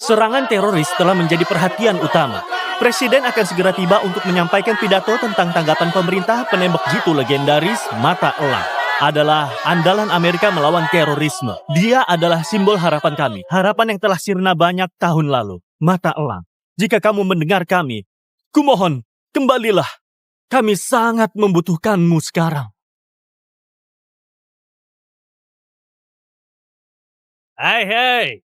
Serangan teroris telah menjadi perhatian utama. Presiden akan segera tiba untuk menyampaikan pidato tentang tanggapan pemerintah. Penembak jitu legendaris Mata Elang adalah andalan Amerika melawan terorisme. Dia adalah simbol harapan kami, harapan yang telah sirna banyak tahun lalu. Mata Elang, jika kamu mendengar kami, kumohon, kembalilah. Kami sangat membutuhkanmu sekarang. Hei,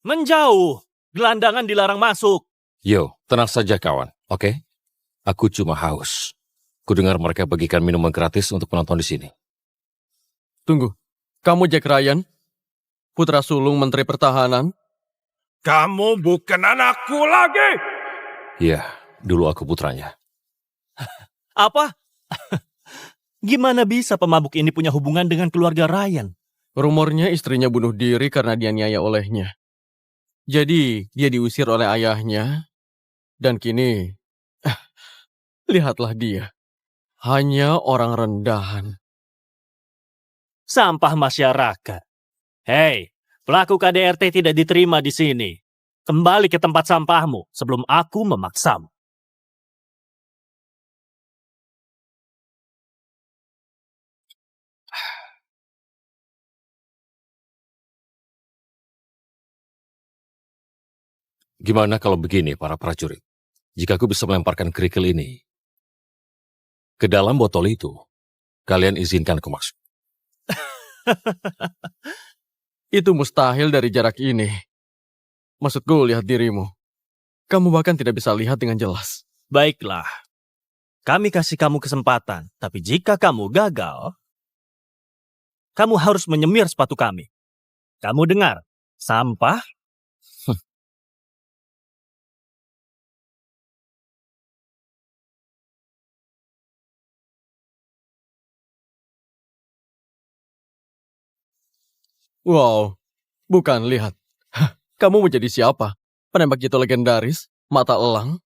menjauh. Gelandangan dilarang masuk. Yo, tenang saja kawan, oke? Aku cuma haus. Kudengar mereka bagikan minuman gratis untuk penonton di sini. Tunggu, kamu Jack Ryan? Putra sulung Menteri Pertahanan? Kamu bukan anakku lagi! Iya, dulu aku putranya. Apa? Gimana bisa pemabuk ini punya hubungan dengan keluarga Ryan? Rumornya istrinya bunuh diri karena dianiaya olehnya. Jadi, dia diusir oleh ayahnya, dan kini, lihatlah dia. Hanya orang rendahan. Sampah masyarakat. Hei, pelaku KDRT tidak diterima di sini. Kembali ke tempat sampahmu sebelum aku memaksamu. Gimana kalau begini para prajurit? Jika aku bisa melemparkan kerikil ini ke dalam botol itu, kalian izinkan aku masuk. Itu mustahil dari jarak ini. Maksudku lihat dirimu. Kamu bahkan tidak bisa lihat dengan jelas. Baiklah, kami kasih kamu kesempatan. Tapi jika kamu gagal, kamu harus menyemir sepatu kami. Kamu dengar, sampah. Wow, bukan, lihat. Kamu mau jadi siapa? Penembak jitu legendaris? Mata Elang?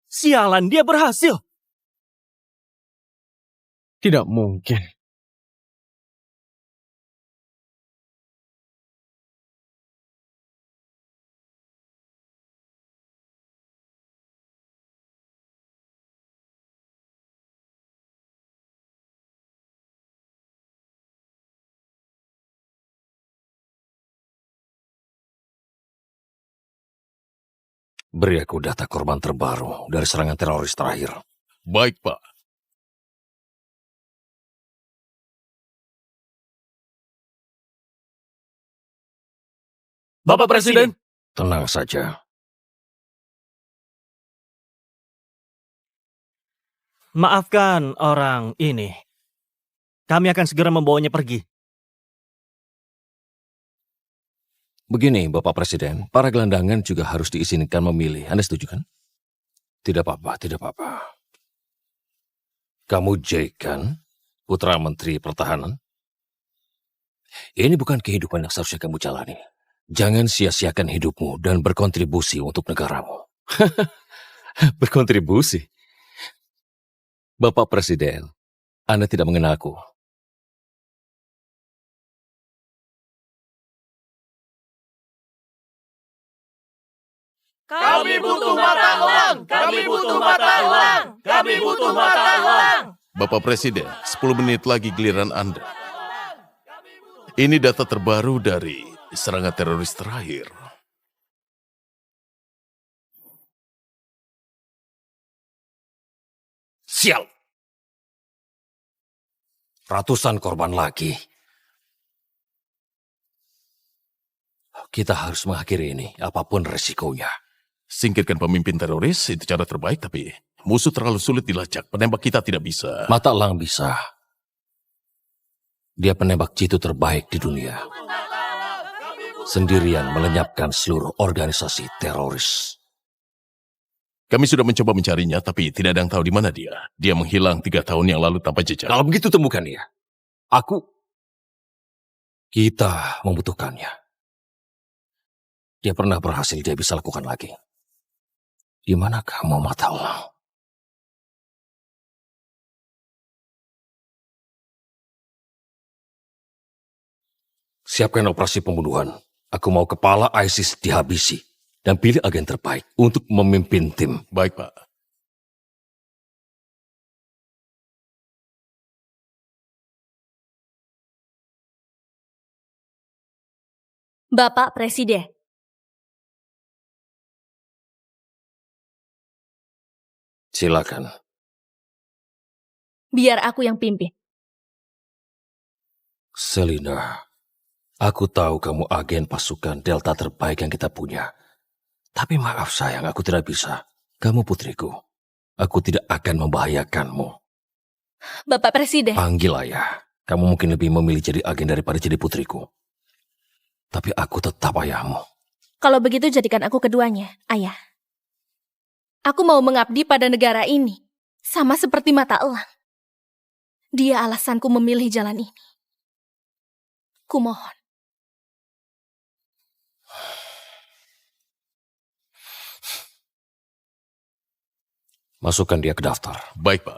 Sialan, dia berhasil. Tidak mungkin. Beri aku data korban terbaru dari serangan teroris terakhir. Baik, Pak. Bapak Presiden. Tenang saja. Maafkan orang ini. Kami akan segera membawanya pergi. Begini, Bapak Presiden, para gelandangan juga harus diizinkan memilih. Anda setuju kan? Tidak apa-apa, tidak apa-apa. Kamu Jake kan? Putra Menteri Pertahanan? Ini bukan kehidupan yang seharusnya kamu jalani. Jangan sia-siakan hidupmu dan berkontribusi untuk negaramu. Berkontribusi? Bapak Presiden, Anda tidak mengenalku. Kami butuh mata elang! Kami butuh mata elang! Kami butuh mata elang! Bapak Presiden, 10 menit lagi giliran Anda. Ini data terbaru dari serangan teroris terakhir. Sial! Ratusan korban lagi. Kita harus mengakhiri ini, apapun resikonya. Singkirkan pemimpin teroris, itu cara terbaik, tapi musuh terlalu sulit dilacak. Penembak kita tidak bisa. Mata Elang bisa. Dia penembak jitu terbaik di dunia. Sendirian melenyapkan seluruh organisasi teroris. Kami sudah mencoba mencarinya, tapi tidak ada yang tahu di mana dia. Dia menghilang 3 tahun yang lalu tanpa jejak. Kalau begitu temukan dia. Kita membutuhkannya. Dia pernah berhasil, dia bisa lakukan lagi. Di mana kamu, Mata Elang? Siapkan operasi pembunuhan. Aku mau kepala ISIS dihabisi. Dan pilih agen terbaik untuk memimpin tim. Baik, Pak. Bapak Presiden, Silakan. biar aku yang pimpin. Selina, aku tahu kamu agen pasukan Delta terbaik yang kita punya. Tapi maaf sayang, aku tidak bisa. Kamu putriku. Aku tidak akan membahayakanmu. Bapak Presiden, Panggil ayah. Kamu mungkin lebih memilih jadi agen daripada jadi putriku. Tapi aku tetap ayahmu. kalau begitu jadikan aku keduanya, Ayah. Aku mau mengabdi pada negara ini, sama seperti mata elang. Dia alasanku memilih jalan ini. Kumohon. Masukkan dia ke daftar. Baik, Pak.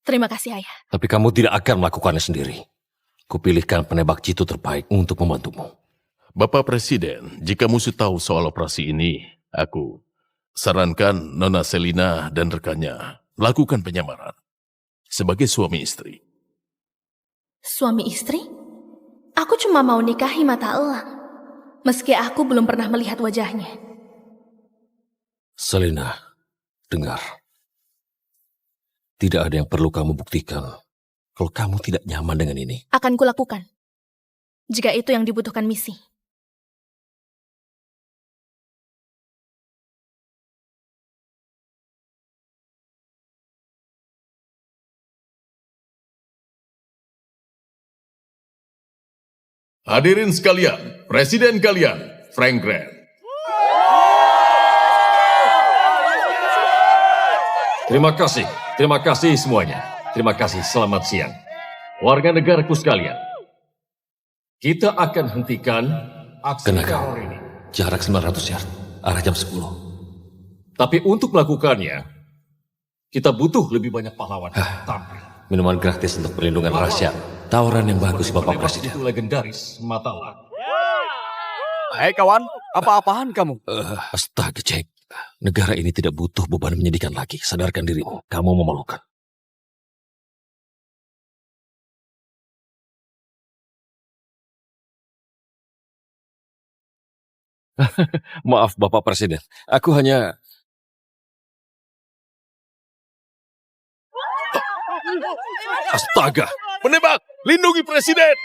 Terima kasih, Ayah. Tapi kamu tidak akan melakukannya sendiri. Kupilihkan penembak jitu terbaik untuk membantumu. Bapak Presiden, jika musuh tahu soal operasi ini, aku sarankan Nona Selina dan rekannya lakukan penyamaran sebagai suami istri. Suami istri? Aku cuma mau nikahi mata elang. Meski aku belum pernah melihat wajahnya. Selina, dengar. Tidak ada yang perlu kamu buktikan kalau kamu tidak nyaman dengan ini. Akan kulakukan. Jika itu yang dibutuhkan misi. Hadirin sekalian, Presiden kalian, Frank Grant. Terima kasih semuanya. Terima kasih, selamat siang. Warga negaraku sekalian, kita akan hentikan aksi teror ini. Jarak 900 yard, arah jam 10. Tapi untuk melakukannya, kita butuh lebih banyak pahlawan. Tampil. Minuman gratis untuk perlindungan rahasia. Tawaran yang bagus, Bapak Presiden. Itu legendaris, matalah. Hei kawan, apa-apaan kamu? Astaga, Jack. Negara ini tidak butuh beban menyedihkan lagi. Sadarkan dirimu, kamu memalukan. Maaf, Bapak Presiden. Aku hanya... Astaga! Penembak, lindungi Presiden!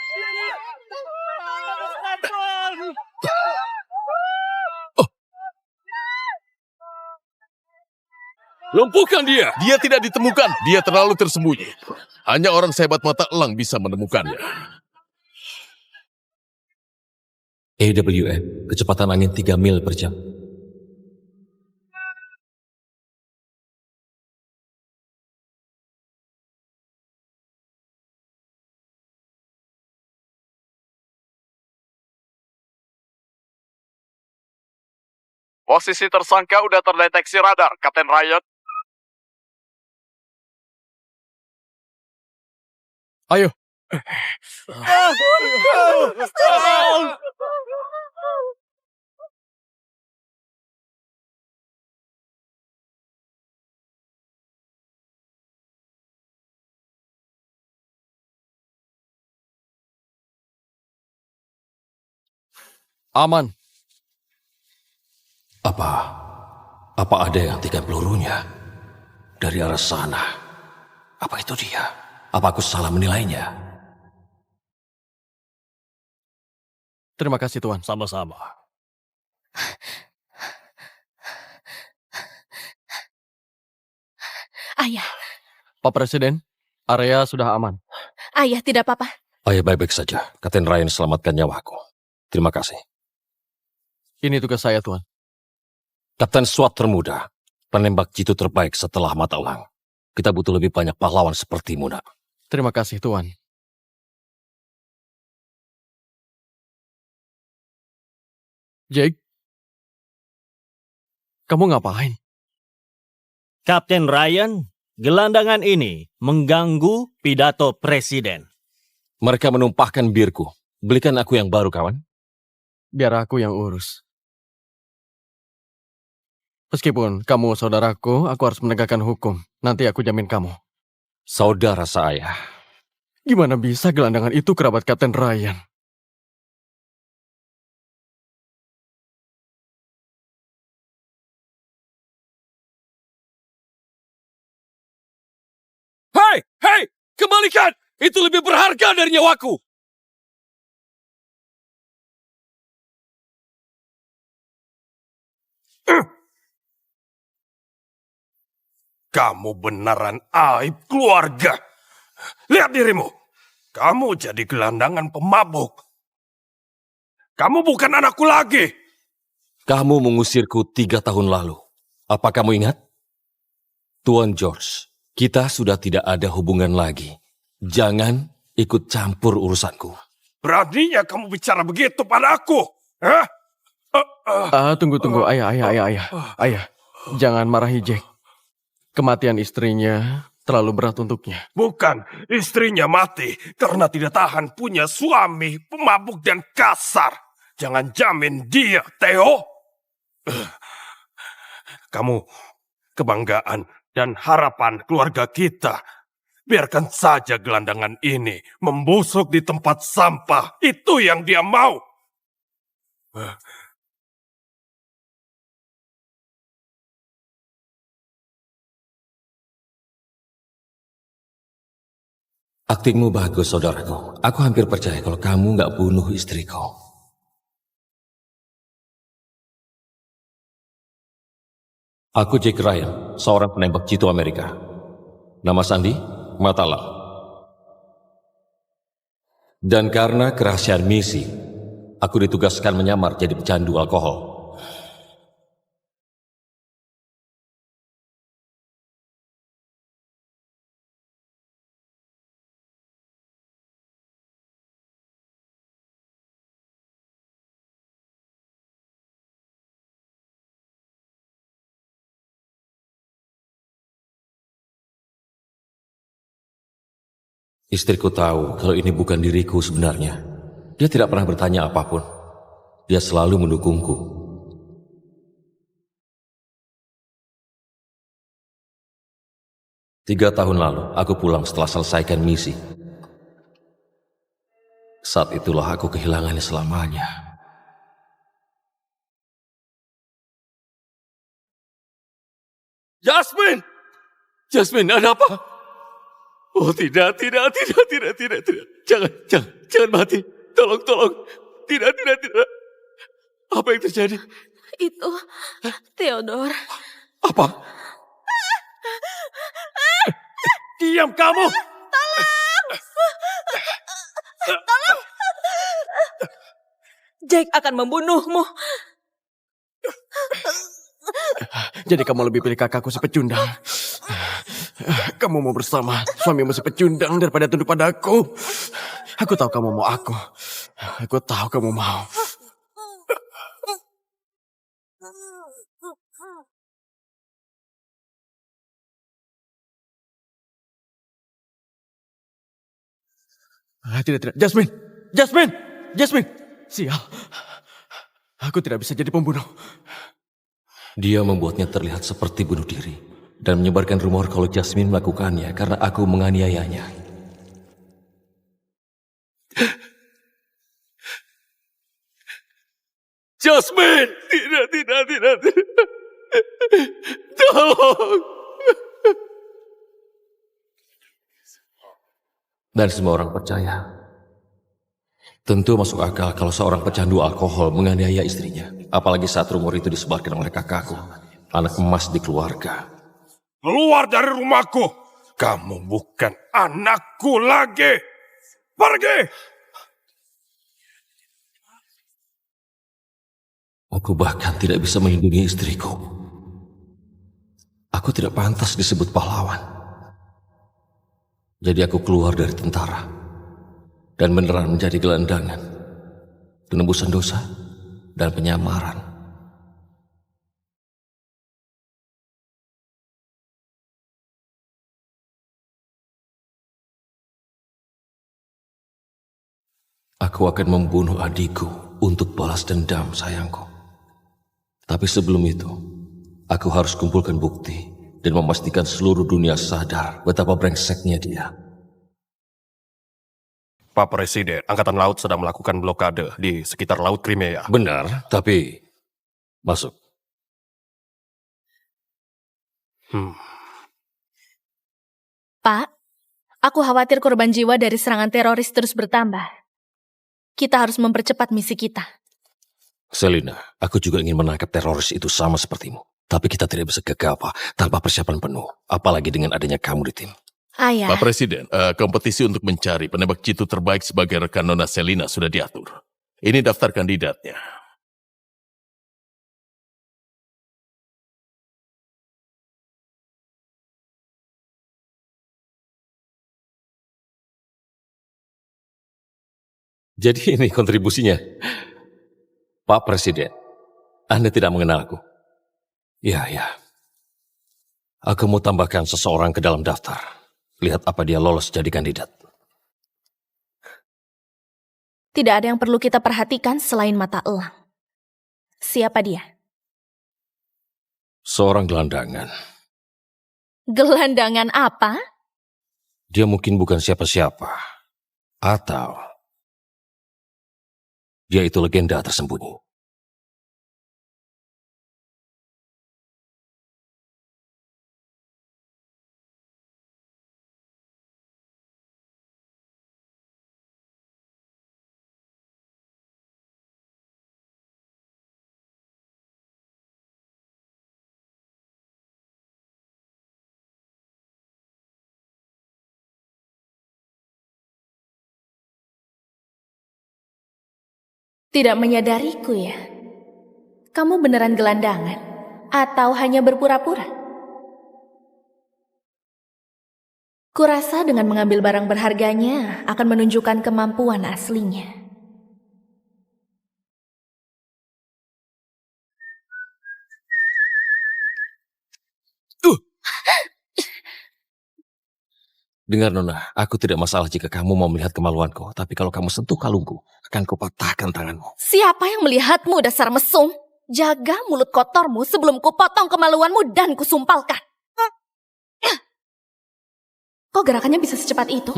Lumpuhkan dia! Dia tidak ditemukan, dia terlalu tersembunyi. Hanya orang sehebat mata elang bisa menemukannya. AWM, kecepatan angin 3 mil per jam. Posisi tersangka udah terdeteksi radar, Kapten Riot. Ayo. Aman. Apa ada yang hentikan pelurunya? Dari arah sana. Apa itu dia? Apa aku salah menilainya? Terima kasih Tuan. Sama-sama. Ayah, Pak Presiden, area sudah aman. Ayah tidak apa-apa. Ayah baik-baik saja. Kapten Ryan selamatkan nyawaku. Terima kasih. Ini tugas saya Tuan. Kapten SWAT termuda. Penembak jitu terbaik setelah mata elang. Kita butuh lebih banyak pahlawan sepertimu, nak. Terima kasih Tuan. Jake, kamu ngapain? Kapten Ryan, gelandangan ini mengganggu pidato presiden. Mereka menumpahkan birku. Belikan aku yang baru, kawan. Biar aku yang urus. Meskipun kamu saudaraku, aku harus menegakkan hukum. Nanti aku jamin kamu. Saudara saya. Gimana bisa gelandangan itu kerabat Kapten Ryan? Hei! Kembalikan! Itu lebih berharga dari nyawaku! Kamu beneran aib keluarga. Lihat dirimu. Kamu jadi gelandangan pemabuk. Kamu bukan anakku lagi. Kamu mengusirku 3 tahun lalu. Apa kamu ingat? Tuan George, kita sudah tidak ada hubungan lagi. Jangan ikut campur urusanku. Beraninya kamu bicara begitu pada aku. Hah? Tunggu. Ayah. Jangan marahi Jack. Kematian istrinya terlalu berat untuknya. Bukan, istrinya mati karena tidak tahan punya suami pemabuk dan kasar. Jangan jamin dia, Theo. Kamu kebanggaan dan harapan keluarga kita. Biarkan saja gelandangan ini membusuk di tempat sampah. Itu yang dia mau. Aktingmu bagus, saudaraku. Aku hampir percaya kalau kamu nggak bunuh istriku. Aku Jack Ryan, seorang penembak jitu Amerika. Nama Sandi, Matalam. Dan karena kerahasiaan misi, aku ditugaskan menyamar jadi pecandu alkohol. Istriku tahu kalau ini bukan diriku sebenarnya. Dia tidak pernah bertanya apapun. Dia selalu mendukungku. Tiga tahun lalu, aku pulang setelah selesaikan misi. Saat itulah aku kehilangannya selamanya. Jasmine! Jasmine, ada apa? Oh tidak. Jangan mati. Tolong. Tidak. Apa yang terjadi? Itu Theodore. Apa? Diam kamu! Jack akan membunuhmu. Jadi kamu lebih pilih kakakku si pecundang. Kamu mau bersama suamimu si pecundang daripada tunduk padaku. Aku tahu kamu mau aku. Aku tahu kamu mau. Tidak. Jasmine. Sial. Aku tidak bisa jadi pembunuh. Dia membuatnya terlihat seperti bunuh diri dan menyebarkan rumor kalau Jasmine melakukannya karena aku menganiayanya. Jasmine! Tidak. Tolong! Dan semua orang percaya. Tentu masuk akal kalau seorang pecandu alkohol menganiaya istrinya. Apalagi saat rumor itu disebarkan oleh kakakku, anak emas di keluarga. Keluar dari rumahku! Kamu bukan anakku lagi! Pergi! Aku bahkan tidak bisa melindungi istriku. Aku tidak pantas disebut pahlawan. Jadi aku keluar dari tentara dan beneran menjadi gelandangan, penebusan dosa dan penyamaran. Aku akan membunuh adikku untuk balas dendam, sayangku. Tapi sebelum itu, aku harus kumpulkan bukti dan memastikan seluruh dunia sadar betapa brengseknya dia. Pak Presiden, Angkatan Laut sedang melakukan blokade di sekitar Laut Crimea. Benar, tapi masuk. Pak, aku khawatir korban jiwa dari serangan teroris terus bertambah. Kita harus mempercepat misi kita. Selina, aku juga ingin menangkap teroris itu sama sepertimu. Tapi kita tidak bisa gegabah tanpa persiapan penuh. Apalagi dengan adanya kamu di tim. Ayah, Pak Presiden, kompetisi untuk mencari penembak jitu terbaik sebagai rekan Nona Selina sudah diatur. Ini daftar kandidatnya. Jadi ini kontribusinya. Pak Presiden, Anda tidak mengenal aku? Ya. Aku mau tambahkan seseorang ke dalam daftar. Lihat apa dia lolos jadi kandidat. tidak ada yang perlu kita perhatikan selain mata elang. Siapa dia? Seorang gelandangan. Gelandangan apa? Dia mungkin bukan siapa-siapa. Atau dia itu legenda tersembunyi. Tidak menyadariku ya? Kamu beneran gelandangan? Atau hanya berpura-pura? Kurasa dengan mengambil barang berharganya akan menunjukkan kemampuan aslinya. Dengar Nona, aku tidak masalah jika kamu mau melihat kemaluanku. Tapi kalau kamu sentuh kalungku, akan kupatahkan tanganmu. Siapa yang melihatmu dasar mesum? Jaga mulut kotormu sebelum kupotong kemaluanmu dan kusumpalkan. Kok gerakannya bisa secepat itu?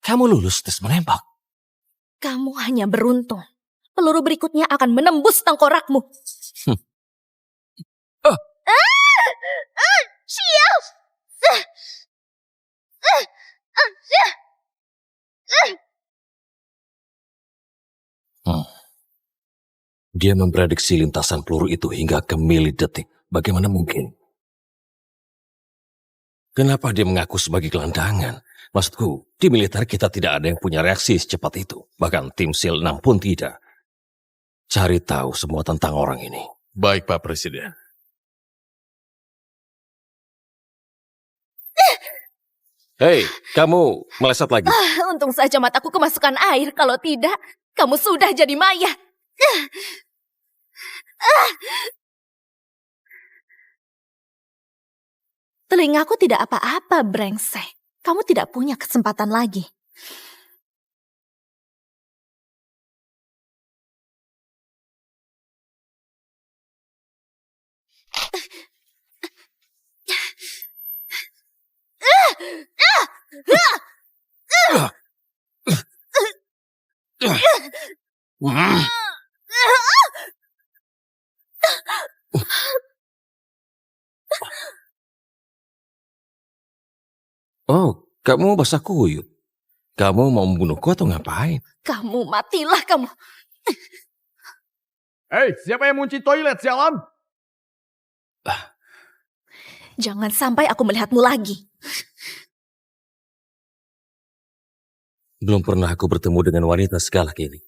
Kamu lulus tes menembak. Kamu hanya beruntung. Peluru berikutnya akan menembus tengkorakmu. Sial! Dia memprediksi lintasan peluru itu hingga ke milidetik. Bagaimana mungkin? Kenapa dia mengaku sebagai gelandangan? Maksudku, di militer kita tidak ada yang punya reaksi secepat itu. Bahkan tim SEAL 6 pun tidak. Cari tahu semua tentang orang ini. Baik, Pak Presiden. Hei, kamu meleset lagi. Untung saja mataku kemasukan air. Kalau tidak, kamu sudah jadi mayat. Telingaku tidak apa-apa, brengsek. Kamu tidak punya kesempatan lagi. Oh, kamu basah kuyup. Kamu mau membunuhku atau ngapain? Kamu matilah kamu. Hei, siapa yang mengunci toilet, sialan? Jangan sampai aku melihatmu lagi. Belum pernah aku bertemu dengan wanita segalak ini.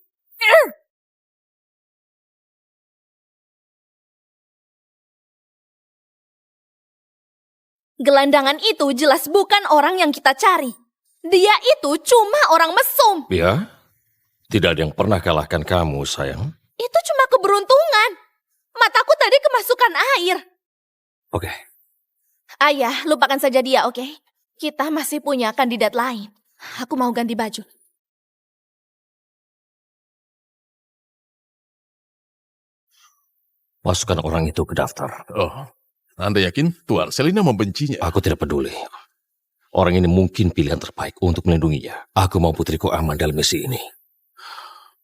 Gelandangan itu jelas bukan orang yang kita cari. Dia itu cuma orang mesum. Ya? Tidak ada yang pernah kalahkan kamu, sayang. Itu cuma keberuntungan. Mataku tadi kemasukan air. Oke. Ayah, lupakan saja dia, oke? Kita masih punya kandidat lain. Aku mau ganti baju. Masukkan orang itu ke daftar. Oh, Anda yakin Tuan Selina membencinya? Aku tidak peduli. Orang ini mungkin pilihan terbaik untuk melindunginya. Aku mau putriku aman dalam misi ini.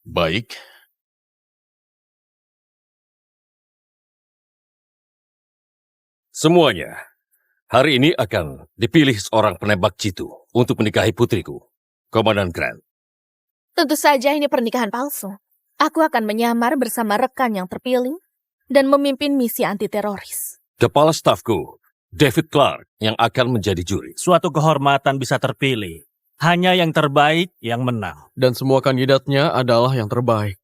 Baik. Semuanya, hari ini akan dipilih seorang penembak jitu untuk menikahi putriku, Komandan Grant. Tentu saja ini pernikahan palsu. Aku akan menyamar bersama rekan yang terpilih dan memimpin misi anti-teroris. Kepala stafku, David Clark, yang akan menjadi juri. Suatu kehormatan bisa terpilih. Hanya yang terbaik yang menang. Dan semua kandidatnya adalah yang terbaik.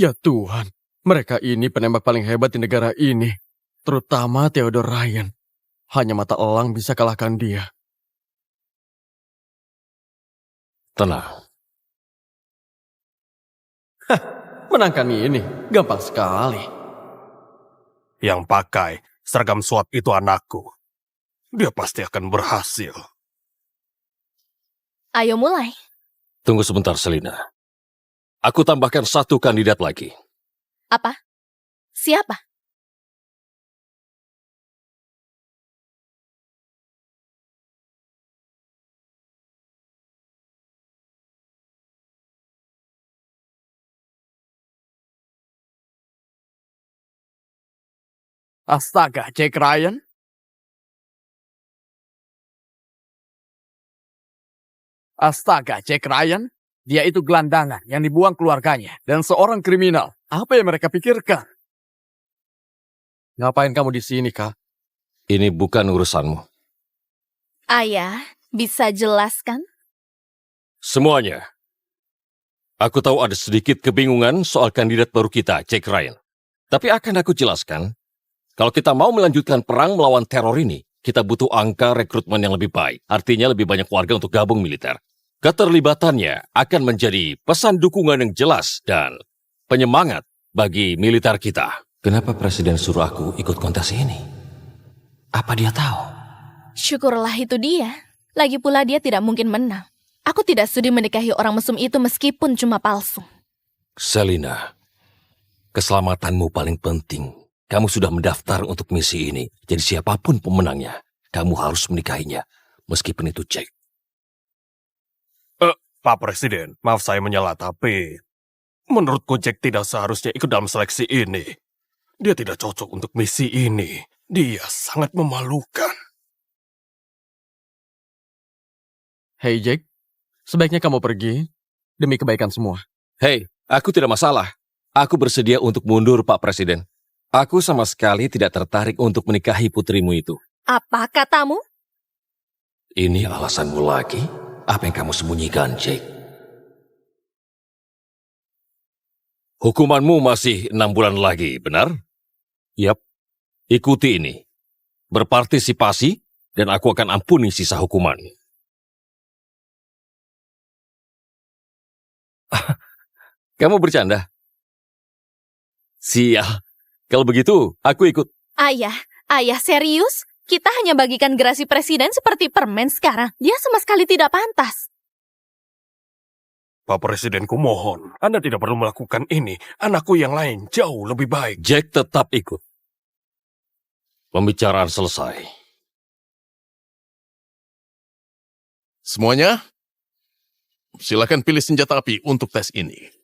Ya Tuhan, mereka ini penembak paling hebat di negara ini. Terutama Theodore Ryan. Hanya mata elang bisa kalahkan dia. Tenang. Menangkan ini, gampang sekali. Yang pakai seragam SWAT itu anakku. Dia pasti akan berhasil. Ayo mulai. Tunggu sebentar, Selina. Aku tambahkan satu kandidat lagi. Apa? Siapa? Astaga, Jack Ryan? Astaga, Jack Ryan? Dia itu gelandangan yang dibuang keluarganya dan seorang kriminal. Apa yang mereka pikirkan? Ngapain kamu di sini, Kak? Ini bukan urusanmu. Ayah, bisa jelaskan? Semuanya. Aku tahu ada sedikit kebingungan soal kandidat baru kita, Jack Ryan. Tapi akan aku jelaskan, kalau kita mau melanjutkan perang melawan teror ini, kita butuh angka rekrutmen yang lebih baik. Artinya lebih banyak warga untuk gabung militer. Keterlibatannya akan menjadi pesan dukungan yang jelas dan penyemangat bagi militer kita. Kenapa Presiden suruh aku ikut kontes ini? Apa dia tahu? Syukurlah itu dia. Lagi pula dia tidak mungkin menang. Aku tidak sudi menikahi orang mesum itu meskipun cuma palsu. Selina, keselamatanmu paling penting. Kamu sudah mendaftar untuk misi ini. Jadi siapapun pemenangnya, kamu harus menikahinya. Meskipun itu Jack. Pak Presiden, maaf saya menyela, tapi menurutku Jack tidak seharusnya ikut dalam seleksi ini. Dia tidak cocok untuk misi ini. Dia sangat memalukan. Hey Jack, sebaiknya kamu pergi demi kebaikan semua. Hei, aku tidak masalah. Aku bersedia untuk mundur, Pak Presiden. Aku sama sekali tidak tertarik untuk menikahi putrimu itu. Apa katamu? Ini alasanmu lagi? Apa yang kamu sembunyikan, Jake? Hukumanmu masih 6 bulan lagi, benar? Yap. Ikuti ini. Berpartisipasi, dan aku akan ampuni sisa hukuman. Kamu bercanda? Sial. Kalau begitu, aku ikut. Ayah serius? Kita hanya bagikan gerasi presiden seperti permen sekarang. Dia sama sekali tidak pantas. Pak Presidenku mohon, Anda tidak perlu melakukan ini. Anakku yang lain jauh lebih baik. Jack tetap ikut. Pembicaraan selesai. Semuanya, silakan pilih senjata api untuk tes ini.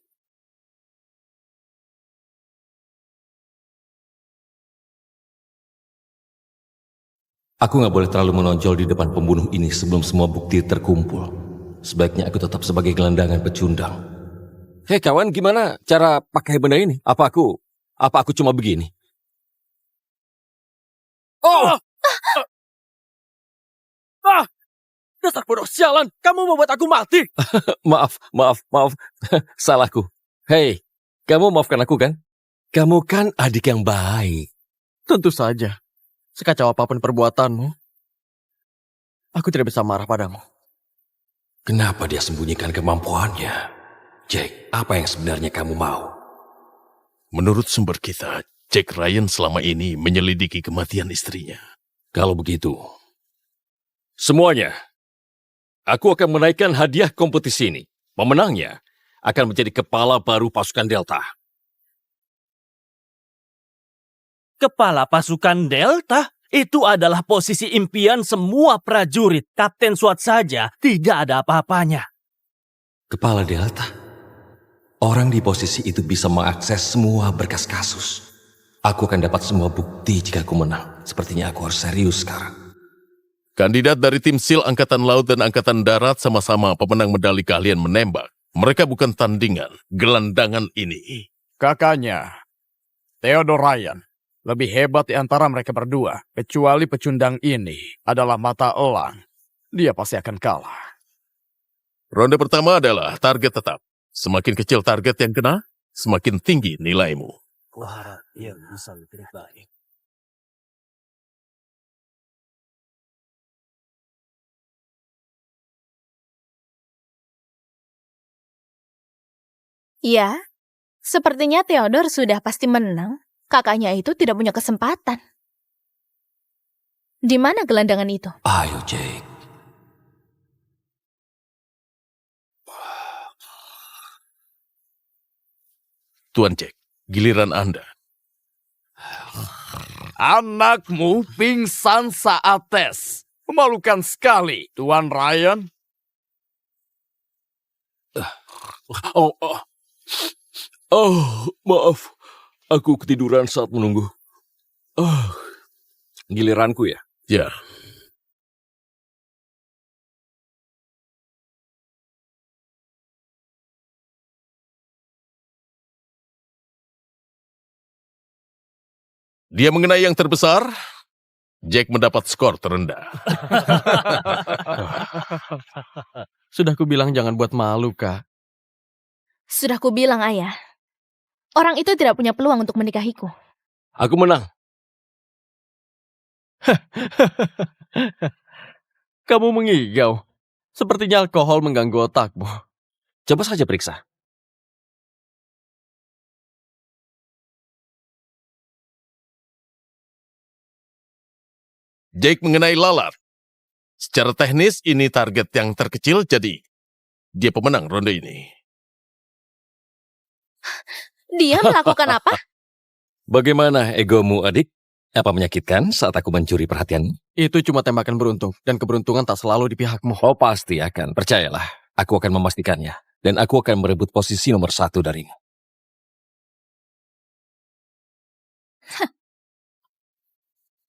Aku nggak boleh terlalu menonjol di depan pembunuh ini sebelum semua bukti terkumpul. Sebaiknya aku tetap sebagai gelandangan pecundang. Hei kawan, gimana cara pakai benda ini? Apa aku cuma begini? Oh! Dasar bodoh sialan, kamu membuat aku mati. Maaf. Salahku. Hei, kamu maafkan aku kan? Kamu kan adik yang baik. Tentu saja. Sekacau apapun perbuatanmu, aku tidak bisa marah padamu. Kenapa dia sembunyikan kemampuannya? Jack, apa yang sebenarnya kamu mau? Menurut sumber kita, Jack Ryan selama ini menyelidiki kematian istrinya. Kalau begitu, semuanya, aku akan menaikkan hadiah kompetisi ini. Pemenangnya akan menjadi kepala baru pasukan Delta. Kepala pasukan Delta? Itu adalah posisi impian semua prajurit. Kapten SWAT saja tidak ada apa-apanya. Kepala Delta? Orang di posisi itu bisa mengakses semua berkas kasus. Aku akan dapat semua bukti jika aku menang. Sepertinya aku harus serius sekarang. Kandidat dari tim SEAL Angkatan Laut dan Angkatan Darat sama-sama pemenang medali keahlian menembak. Mereka bukan tandingan, gelandangan ini. Kakaknya, Theodore Ryan, lebih hebat di antara mereka berdua. Kecuali pecundang ini adalah mata elang. Dia pasti akan kalah. Ronde pertama adalah target tetap. Semakin kecil target yang kena, semakin tinggi nilaimu. Wah, iya bisa lebih baik. Ya, sepertinya Theodore sudah pasti menang. Kakaknya itu tidak punya kesempatan. Di mana gelandangan itu? Ayo, Jack. Tuan Jack, giliran Anda. Anakmu pingsan saat tes. Memalukan sekali, Tuan Ryan. Maaf. Aku ketiduran saat menunggu. Giliranku ya? Ya, dia mengenai yang terbesar. Jack mendapat skor terendah. Sudah kubilang jangan buat malu, Kak. Sudah kubilang, Ayah. Orang itu tidak punya peluang untuk menikahiku. Aku menang. Kamu mengigau. Sepertinya alkohol mengganggu otakmu. Coba saja periksa. Jake mengenai lalat. Secara teknis ini target yang terkecil, jadi dia pemenang ronde ini. Dia melakukan apa? Bagaimana egomu, adik? Apa menyakitkan saat aku mencuri perhatianmu? Itu cuma tembakan beruntung, dan keberuntungan tak selalu di pihakmu. Oh, pasti akan. Percayalah, aku akan memastikannya. Dan aku akan merebut posisi nomor 1 darimu.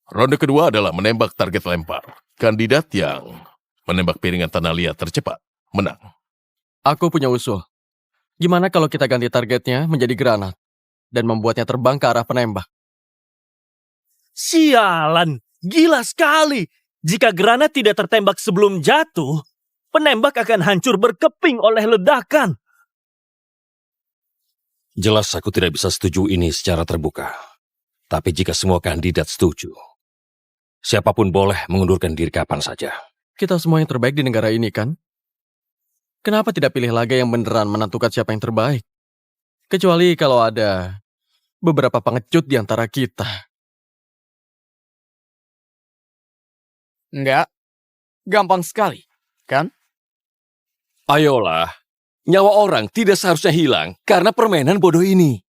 Ronde kedua adalah menembak target lempar. Kandidat yang menembak piringan tanah liat tercepat menang. Aku punya usul. Gimana kalau kita ganti targetnya menjadi granat dan membuatnya terbang ke arah penembak? Sialan, gila sekali. Jika granat tidak tertembak sebelum jatuh, penembak akan hancur berkeping oleh ledakan. Jelas aku tidak bisa setuju ini secara terbuka. Tapi jika semua kandidat setuju, siapapun boleh mengundurkan diri kapan saja. Kita semua yang terbaik di negara ini, kan? Kenapa tidak pilih laga yang beneran menentukan siapa yang terbaik? Kecuali kalau ada beberapa pengecut di antara kita. Enggak. Gampang sekali, kan? Ayolah, nyawa orang tidak seharusnya hilang karena permainan bodoh ini.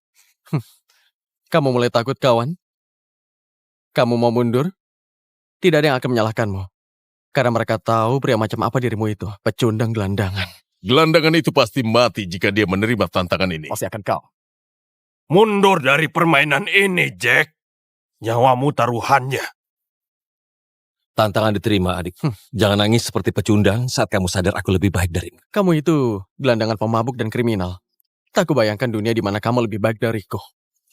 Kamu mulai takut, kawan? Kamu mau mundur? Tidak ada yang akan menyalahkanmu. Karena mereka tahu pria macam apa dirimu itu. Pecundang gelandangan. Gelandangan itu pasti mati jika dia menerima tantangan ini. Pasti akan kau. Mundur dari permainan ini, Jack. Nyawamu taruhannya. Tantangan diterima, adik. Jangan nangis seperti pecundang saat kamu sadar aku lebih baik darimu. Kamu itu gelandangan pemabuk dan kriminal. Tak kubayangkan dunia di mana kamu lebih baik dariku.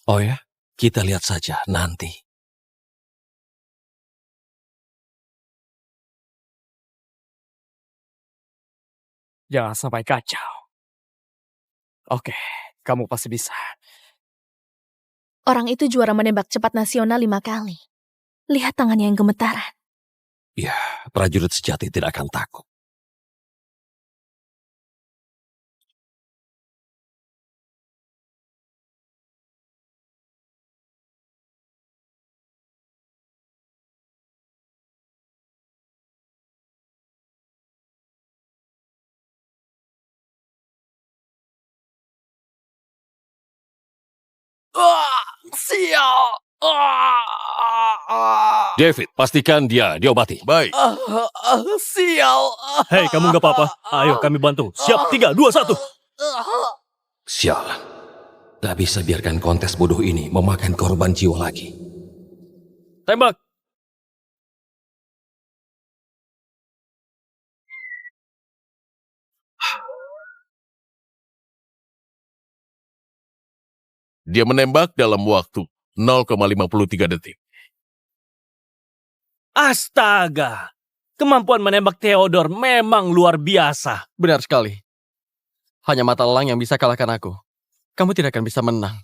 Oh ya? Kita lihat saja nanti. Jangan sampai kacau. Oke, kamu pasti bisa. Orang itu juara menembak cepat nasional 5 kali. Lihat tangannya yang gemetaran. Ya, prajurit sejati tidak akan takut. Sial! David, pastikan dia diobati. Baik, Sial! Hei, kamu nggak apa-apa. Ayo, kami bantu. Siap, 3, 2, 1. Sialan. Tak bisa biarkan kontes bodoh ini memakan korban jiwa lagi. Tembak. dia menembak dalam waktu 0,53 detik. Astaga. Kemampuan menembak Theodore memang luar biasa. Benar sekali. Hanya mata elang yang bisa kalahkan aku. Kamu tidak akan bisa menang.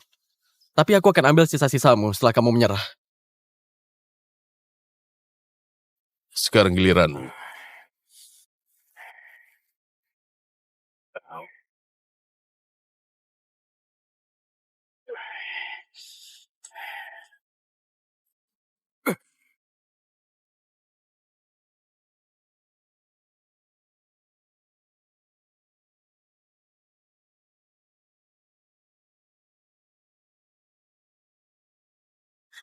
Tapi aku akan ambil sisa-sisamu setelah kamu menyerah. Sekarang giliranmu.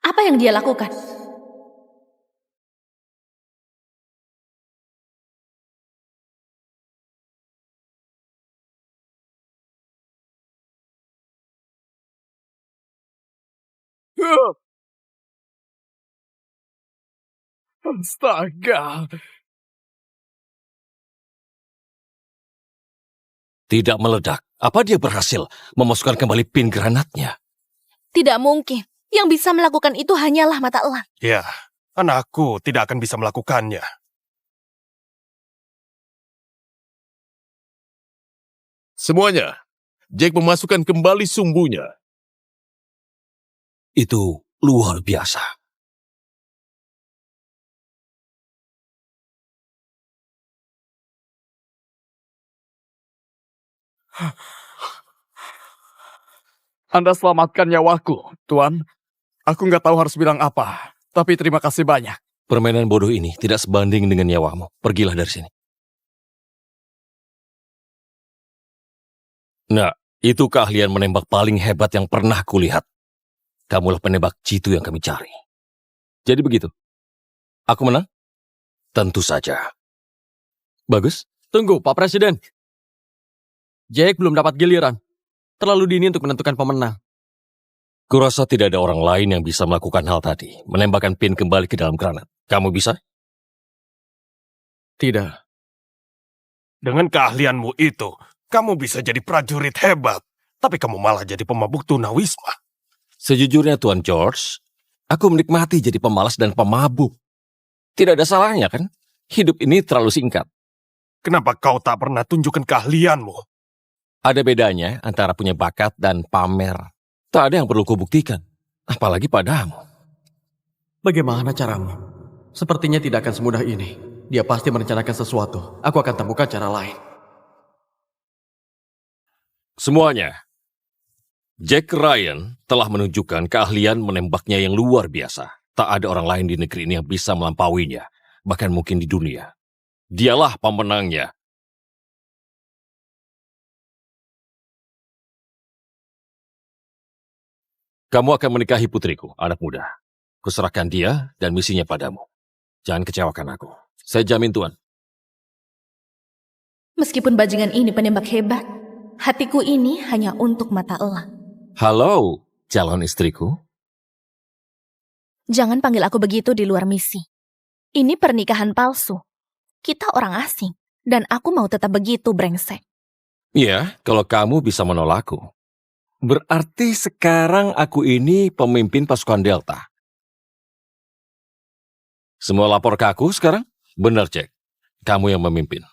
Apa yang dia lakukan? Astaga! Tidak meledak. Apa dia berhasil memasukkan kembali pin granatnya? Tidak mungkin. Yang bisa melakukan itu hanyalah mata elang. Ya, anakku tidak akan bisa melakukannya. Semuanya, Jack memasukkan kembali sumbunya. Itu luar biasa. Anda selamatkan nyawaku, Tuan. Aku nggak tahu harus bilang apa, tapi terima kasih banyak. Permainan bodoh ini tidak sebanding dengan nyawamu. Pergilah dari sini. Nah, itu keahlian menembak paling hebat yang pernah kulihat. Kamulah penembak jitu yang kami cari. Jadi begitu. Aku menang? Tentu saja. Bagus. Tunggu, Pak Presiden. Jack belum dapat giliran. Terlalu dini untuk menentukan pemenang. Kurasa tidak ada orang lain yang bisa melakukan hal tadi. Menembakkan pin kembali ke dalam granat. Kamu bisa? Tidak. Dengan keahlianmu itu, kamu bisa jadi prajurit hebat. Tapi kamu malah jadi pemabuk tunawisma. Sejujurnya Tuan George, aku menikmati jadi pemalas dan pemabuk. Tidak ada salahnya kan? Hidup ini terlalu singkat. Kenapa kau tak pernah tunjukkan keahlianmu? Ada bedanya antara punya bakat dan pamer. Tak ada yang perlu kubuktikan. Apalagi padamu. Bagaimana caramu? Sepertinya tidak akan semudah ini. Dia pasti merencanakan sesuatu. Aku akan temukan cara lain. Semuanya. Jack Ryan telah menunjukkan keahlian menembaknya yang luar biasa. Tak ada orang lain di negeri ini yang bisa melampauinya. Bahkan mungkin di dunia. Dialah pemenangnya. Kamu akan menikahi putriku, anak muda. Kuserahkan dia dan misinya padamu. Jangan kecewakan aku. Saya jamin, Tuan. Meskipun bajingan ini penembak hebat, hatiku ini hanya untuk mata elang. Halo, calon istriku. Jangan panggil aku begitu di luar misi. Ini pernikahan palsu. Kita orang asing, dan aku mau tetap begitu, brengsek. Ya, kalau kamu bisa menolakku. Berarti sekarang aku ini pemimpin pasukan Delta. Semua lapor ke aku sekarang? Benar, Jack. Kamu yang memimpin.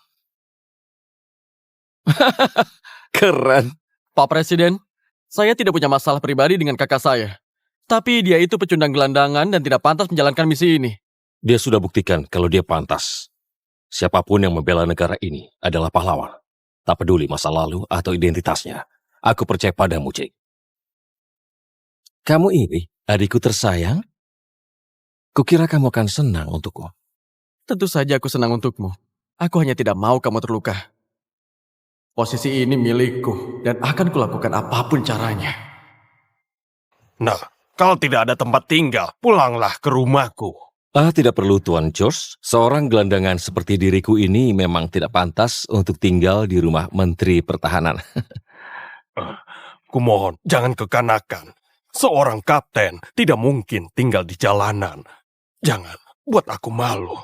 Keren. Pak Presiden, saya tidak punya masalah pribadi dengan kakak saya. Tapi dia itu pecundang gelandangan dan tidak pantas menjalankan misi ini. Dia sudah buktikan kalau dia pantas. Siapapun yang membela negara ini adalah pahlawan. Tak peduli masa lalu atau identitasnya. Aku percaya padamu, Jake. Kamu ini adikku tersayang? Kukira kamu akan senang untukku. Tentu saja aku senang untukmu. Aku hanya tidak mau kamu terluka. Posisi ini milikku dan akan kulakukan apapun caranya. Nah, kalau tidak ada tempat tinggal, pulanglah ke rumahku. Tidak perlu Tuan George. Seorang gelandangan seperti diriku ini memang tidak pantas untuk tinggal di rumah Menteri Pertahanan. Kumohon, jangan kekanakan. Seorang kapten tidak mungkin tinggal di jalanan. Jangan buat aku malu.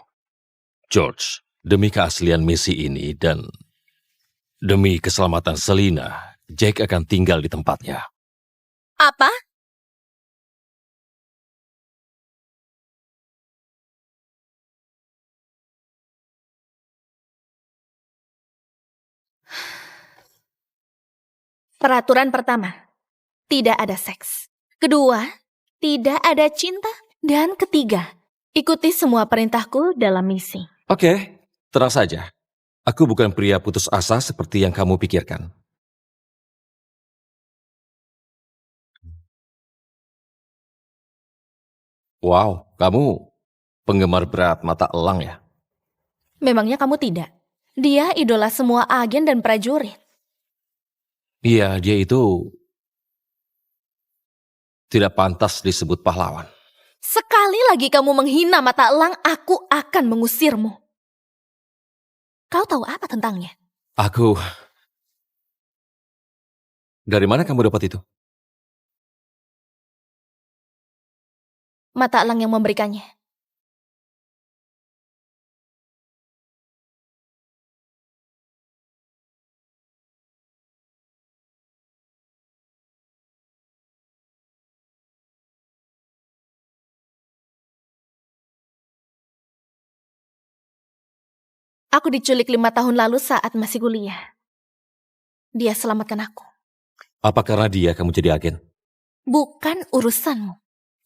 George, demi keaslian misi ini dan demi keselamatan Selina, Jake akan tinggal di tempatnya. Apa? Peraturan pertama, tidak ada seks. Kedua, tidak ada cinta. Dan ketiga, ikuti semua perintahku dalam misi. Oke, tenang saja. Aku bukan pria putus asa seperti yang kamu pikirkan. Wow, kamu penggemar berat mata elang ya? Memangnya kamu tidak? Dia idola semua agen dan prajurit. Iya, dia itu tidak pantas disebut pahlawan. Sekali lagi kamu menghina mata elang, aku akan mengusirmu. Kau tahu apa tentangnya? Aku... Dari mana kamu dapat itu? Mata elang yang memberikannya. Aku diculik 5 tahun lalu saat masih kuliah. Dia selamatkan aku. Apa karena dia kamu jadi agen? Bukan urusanmu.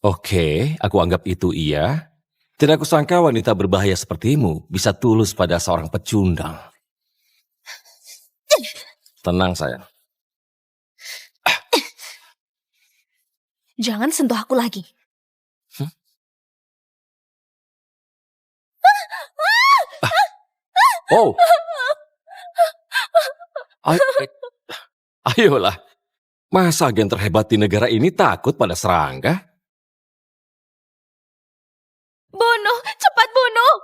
Oke, aku anggap itu iya. Tidak kusangka wanita berbahaya sepertimu bisa tulus pada seorang pecundang. Tenang, sayang. Jangan sentuh aku lagi. Oh. Ayolah. Masa agen terhebat di negara ini takut pada serangga? Bunuh! Cepat bunuh!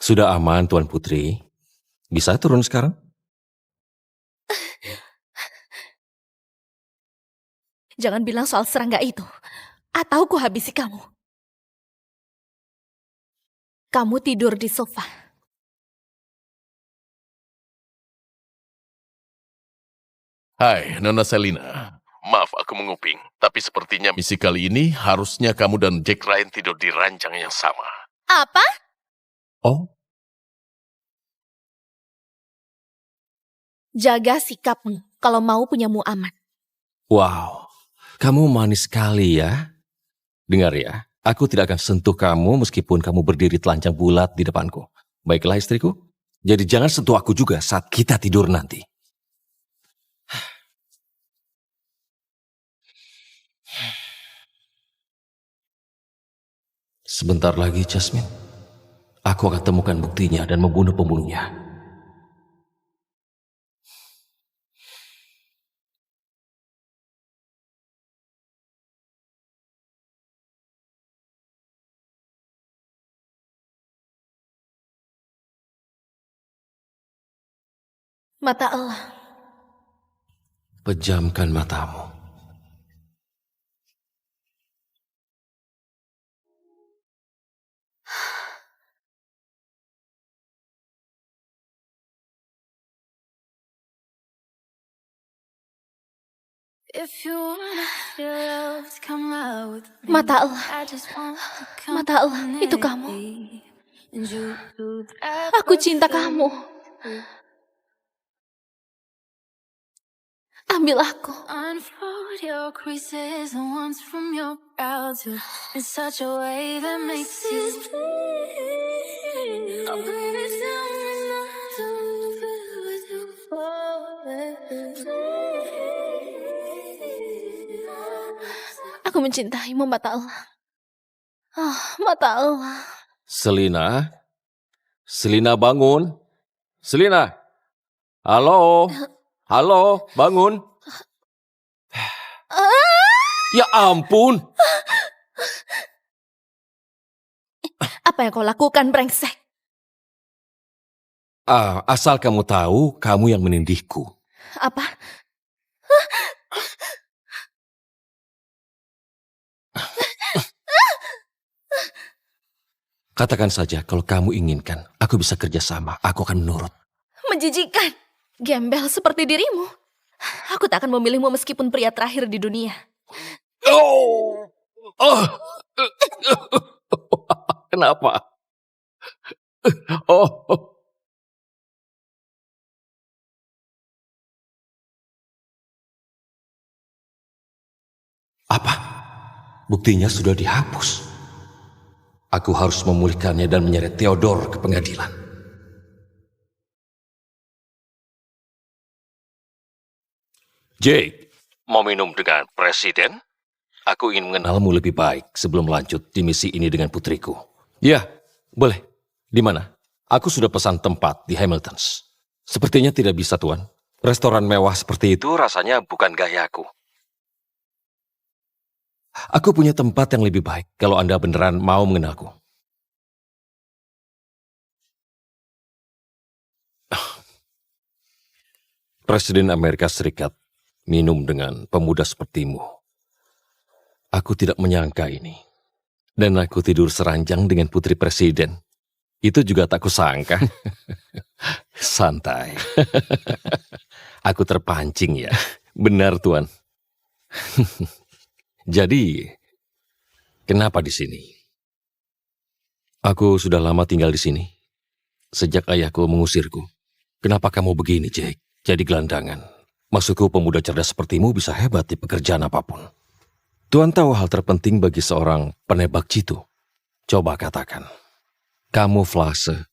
Sudah aman, Tuan Putri. Bisa turun sekarang? Jangan bilang soal serangga itu. Atau ku habisi kamu. Kamu tidur di sofa. Hai, Nona Selina. Maaf aku menguping, tapi sepertinya misi kali ini harusnya kamu dan Jack Ryan tidur di ranjang yang sama. Apa? Oh, Jaga sikapmu kalau mau punyamu aman. wow. Kamu manis sekali ya. Dengar ya, aku tidak akan sentuh kamu meskipun kamu berdiri telanjang bulat di depanku. Baiklah istriku. Jadi jangan sentuh aku juga saat kita tidur nanti. Sebentar lagi, Jasmine. Aku akan temukan buktinya dan membunuh pembunuhnya. Mata elang. Pejamkan matamu. Mata elang. Mata elang, itu kamu. Aku cinta kamu. Ambil aku. Unfold your creases and once from your brow to in such a way that makes you bleed. Oh, baby, tell me not to feel with you Aku mencintaimu, mata elang. Oh, mata elang. Selina? Selina bangun? Selina? Halo? Halo, bangun? Ya ampun! Apa yang kau lakukan, brengsek? Asal kamu tahu, kamu yang menindihku. Apa? Katakan saja kalau kamu inginkan, aku bisa kerjasama, aku akan menurut. Menjijikan. Gembel seperti dirimu. Aku tak akan memilihmu meskipun pria terakhir di dunia. Oh! Kenapa? Oh! Apa? Buktinya sudah dihapus. Aku harus memulihkannya dan menyeret Theodore ke pengadilan. Jake, mau minum dengan presiden? Aku ingin mengenalmu lebih baik sebelum lanjut di misi ini dengan putriku. Ya, boleh. Di mana? Aku sudah pesan tempat di Hamiltons. Sepertinya tidak bisa, Tuan. Restoran mewah seperti itu rasanya bukan gayaku. Aku punya tempat yang lebih baik kalau Anda beneran mau mengenalku. Presiden Amerika Serikat minum dengan pemuda sepertimu. Aku tidak menyangka ini. Dan aku tidur seranjang dengan putri presiden. Itu juga tak kusangka. Santai. Aku terpancing ya. Benar, Tuan. Jadi, kenapa di sini? Aku sudah lama tinggal di sini. Sejak ayahku mengusirku. Kenapa kamu begini, Jake? Jadi gelandangan. Maksudku pemuda cerdas sepertimu bisa hebat di pekerjaan apapun. Tuan tahu hal terpenting bagi seorang penebak jitu. Coba katakan. Kamuflase.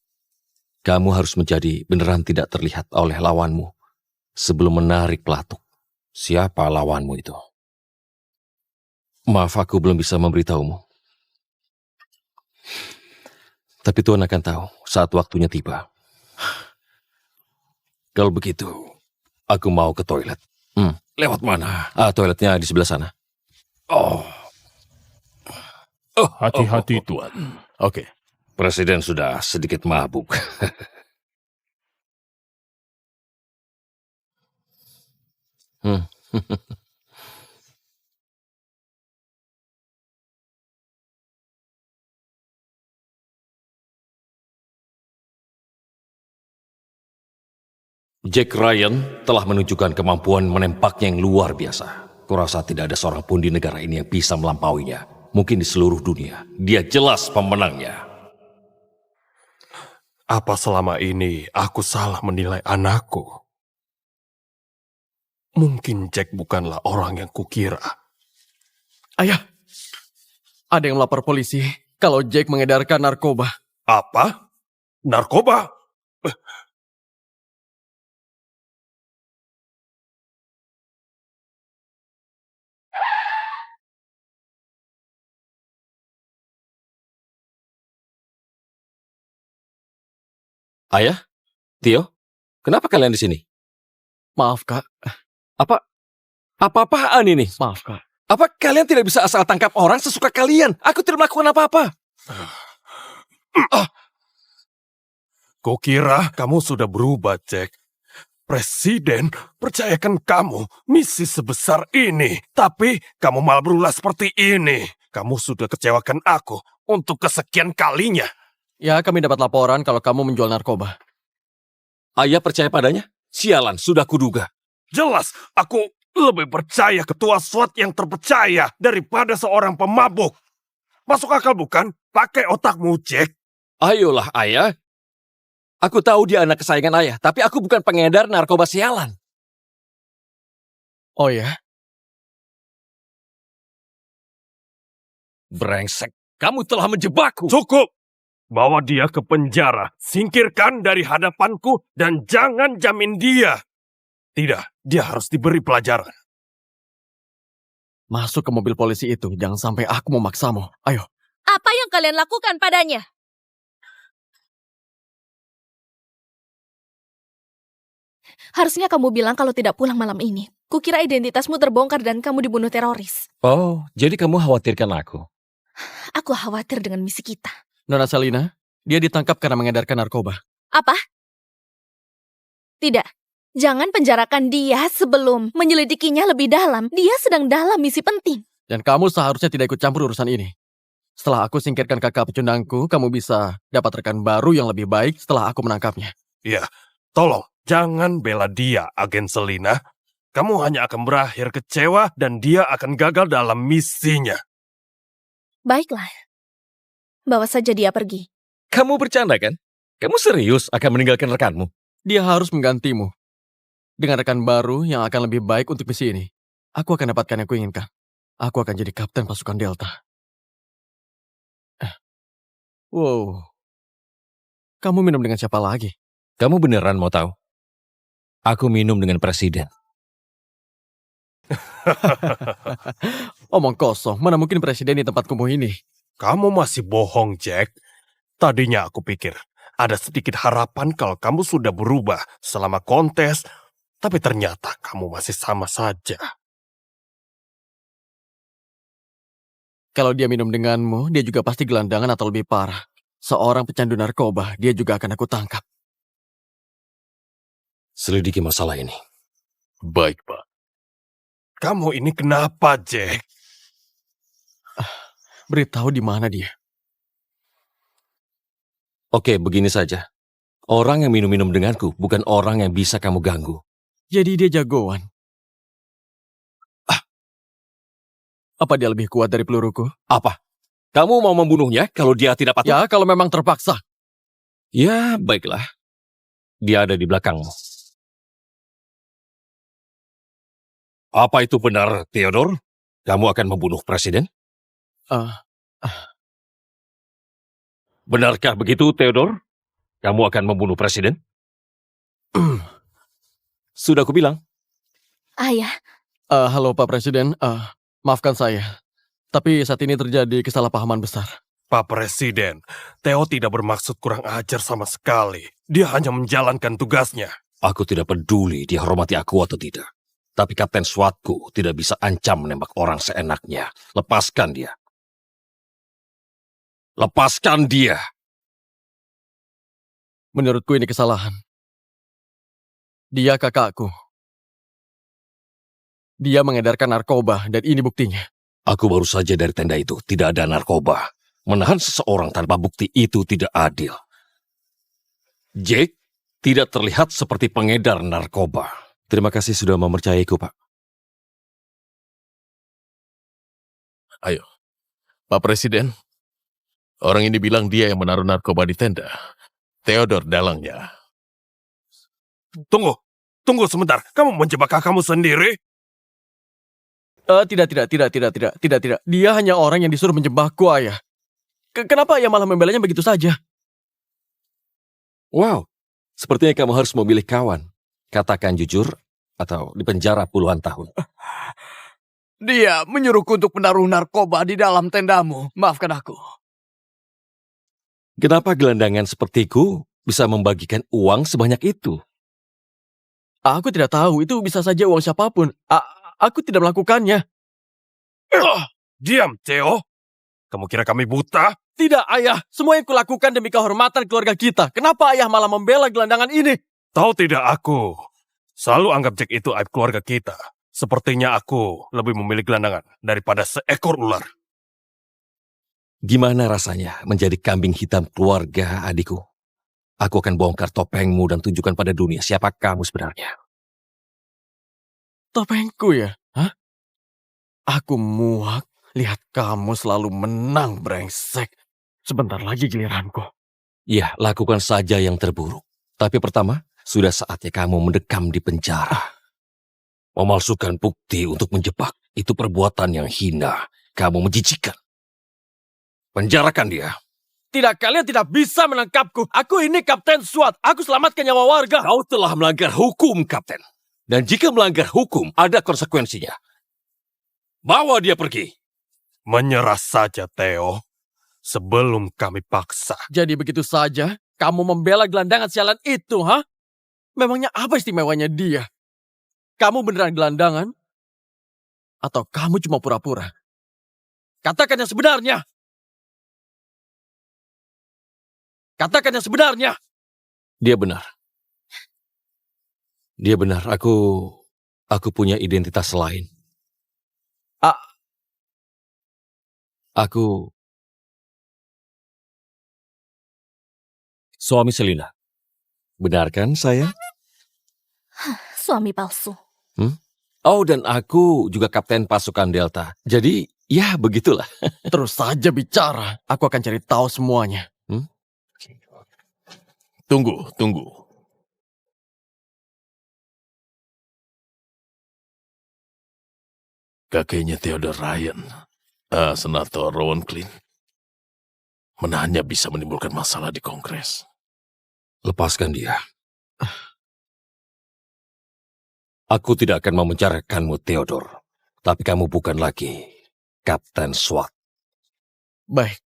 Kamu harus menjadi beneran tidak terlihat oleh lawanmu sebelum menarik pelatuk. Siapa lawanmu itu? Maaf, aku belum bisa memberitahumu. Tapi Tuhan akan tahu saat waktunya tiba. Kalau begitu, aku mau ke toilet. Lewat mana? Toiletnya di sebelah sana. Hati-hati, Tuan. Oke. Presiden sudah sedikit mabuk. Jack Ryan telah menunjukkan kemampuan menembaknya yang luar biasa. Kurasa tidak ada seorang pun di negara ini yang bisa melampauinya. Mungkin di seluruh dunia. Dia jelas pemenangnya. Apa selama ini aku salah menilai anakku? Mungkin Jack bukanlah orang yang kukira. Ayah, ada yang melapor polisi kalau Jack mengedarkan narkoba. Apa? Narkoba? Ayah? Theo? Kenapa kalian di sini? Maaf, Kak. Apa-apaan ini? Maaf, Kak. Apa kalian tidak bisa asal tangkap orang sesuka kalian? Aku tidak melakukan apa-apa. Kukira kamu sudah berubah, Jack. Presiden percayakan kamu misi sebesar ini. Tapi kamu malah berulah seperti ini. Kamu sudah kecewakan aku untuk kesekian kalinya. Ya, kami dapat laporan kalau kamu menjual narkoba. Ayah percaya padanya? Sialan, sudah kuduga. Jelas, aku lebih percaya ketua SWAT yang terpercaya daripada seorang pemabuk. Masuk akal bukan? Pakai otakmu, Jack. Ayolah, Ayah. Aku tahu dia anak kesayangan Ayah, tapi aku bukan pengedar narkoba sialan. Oh ya? Brengsek, kamu telah menjebakku. Cukup! Bawa dia ke penjara. Singkirkan dari hadapanku dan jangan jamin dia. Tidak, dia harus diberi pelajaran. Masuk ke mobil polisi itu, jangan sampai aku memaksamu. Ayo. Apa yang kalian lakukan padanya? Harusnya kamu bilang kalau tidak pulang malam ini. Kukira identitasmu terbongkar dan kamu dibunuh teroris. Oh, jadi kamu khawatirkan aku? Aku khawatir dengan misi kita. Nona Selina, dia ditangkap karena mengedarkan narkoba. Apa? Tidak. Jangan penjarakan dia sebelum menyelidikinya lebih dalam. Dia sedang dalam misi penting. Dan kamu seharusnya tidak ikut campur urusan ini. Setelah aku singkirkan kakak pecundangku, kamu bisa dapat rekan baru yang lebih baik setelah aku menangkapnya. Ya, tolong, jangan bela dia, Agen Selina. Kamu hanya akan berakhir kecewa dan dia akan gagal dalam misinya. Baiklah. Bawa saja dia pergi. Kamu bercanda kan? Kamu serius akan meninggalkan rekanmu? Dia harus menggantimu. Dengan rekan baru yang akan lebih baik untuk misi ini. Aku akan dapatkan yang kuinginkan. Aku akan jadi kapten pasukan Delta. Wow. Kamu minum dengan siapa lagi? Kamu beneran mau tahu? Aku minum dengan presiden. Omong kosong, mana mungkin presiden di tempat kumuh ini? Kamu masih bohong, Jack. Tadinya aku pikir ada sedikit harapan kalau kamu sudah berubah selama kontes, tapi ternyata kamu masih sama saja. Kalau dia minum denganmu, dia juga pasti gelandangan atau lebih parah. Seorang pecandu narkoba, dia juga akan aku tangkap. Selidiki masalah ini. Baik, Pak. Kamu ini kenapa, Jack? Beritahu di mana dia. Oke, begini saja. Orang yang minum-minum denganku bukan orang yang bisa kamu ganggu. Jadi dia jagoan. Apa dia lebih kuat dari peluruku? Apa? Kamu mau membunuhnya kalau dia tidak patuh? Ya, kalau memang terpaksa. Ya, baiklah. Dia ada di belakangmu. Apa itu benar, Theodore? Kamu akan membunuh presiden? Benarkah begitu, Theodore? Kamu akan membunuh presiden? Sudah aku bilang. Ayah, Halo Pak Presiden, maafkan saya. Tapi saat ini terjadi kesalahpahaman besar. Pak Presiden, Theo tidak bermaksud kurang ajar sama sekali. Dia hanya menjalankan tugasnya. Aku tidak peduli dia hormati aku atau tidak. Tapi Kapten SWAT-ku tidak bisa ancam menembak orang seenaknya. Lepaskan dia. Lepaskan dia. Menurutku ini kesalahan. Dia kakakku. Dia mengedarkan narkoba dan ini buktinya. Aku baru saja dari tenda itu. Tidak ada narkoba. Menahan seseorang tanpa bukti itu tidak adil. Jake tidak terlihat seperti pengedar narkoba. Terima kasih sudah mempercayaiku, Pak. Ayo. Pak Presiden, orang ini bilang dia yang menaruh narkoba di tenda. Theodore dalangnya. Tunggu sebentar. Kamu menjebak kamu sendiri? Tidak. Dia hanya orang yang disuruh menjebakku, Ayah. Kenapa Ayah malah membelanya begitu saja? Wow, sepertinya kamu harus memilih kawan. Katakan jujur, atau dipenjara puluhan tahun. Dia menyuruhku untuk menaruh narkoba di dalam tendamu. Maafkan aku. Kenapa gelandangan sepertiku bisa membagikan uang sebanyak itu? Aku tidak tahu, itu bisa saja uang siapapun. Aku tidak melakukannya. Diam, Theo. Kamu kira kami buta? Tidak, Ayah. Semua yang kulakukan demi kehormatan keluarga kita. Kenapa Ayah malah membela gelandangan ini? Tahu tidak, aku selalu anggap Jack itu aib keluarga kita. Sepertinya aku lebih memilih gelandangan daripada seekor ular. Gimana rasanya menjadi kambing hitam keluarga, adikku? Aku akan bongkar topengmu dan tunjukkan pada dunia siapa kamu sebenarnya. Topengku ya? Hah? Aku muak lihat kamu selalu menang, brengsek. Sebentar lagi giliranku. Ya, lakukan saja yang terburuk. Tapi pertama, sudah saatnya kamu mendekam di penjara. Memalsukan bukti untuk menjebak itu perbuatan yang hina. Kamu menjijikan. Penjarakan dia. Tidak, kalian tidak bisa menangkapku. Aku ini Kapten SWAT. Aku selamatkan nyawa warga. Kau telah melanggar hukum, Kapten. Dan jika melanggar hukum, ada konsekuensinya. Bawa dia pergi. Menyerah saja, Theo. Sebelum kami paksa. Jadi begitu saja, kamu membela gelandangan sialan itu, ha? Memangnya apa istimewanya dia? Kamu beneran gelandangan? Atau kamu cuma pura-pura? Katakan yang sebenarnya. Katakan yang sebenarnya. Dia benar. Dia benar. Aku punya identitas lain. Aku suami Selina. Benar kan, sayang? Suami palsu. Oh, dan aku juga kapten pasukan Delta. Jadi, ya begitulah. Terus saja bicara. Aku akan cari tahu semuanya. Tunggu. Kakeknya Theodore Ryan, Senator Rowan Clint. Menahannya bisa menimbulkan masalah di Kongres. Lepaskan dia. Aku tidak akan memenjarakanmu, Theodore. Tapi kamu bukan lagi Kapten SWAT. Baik.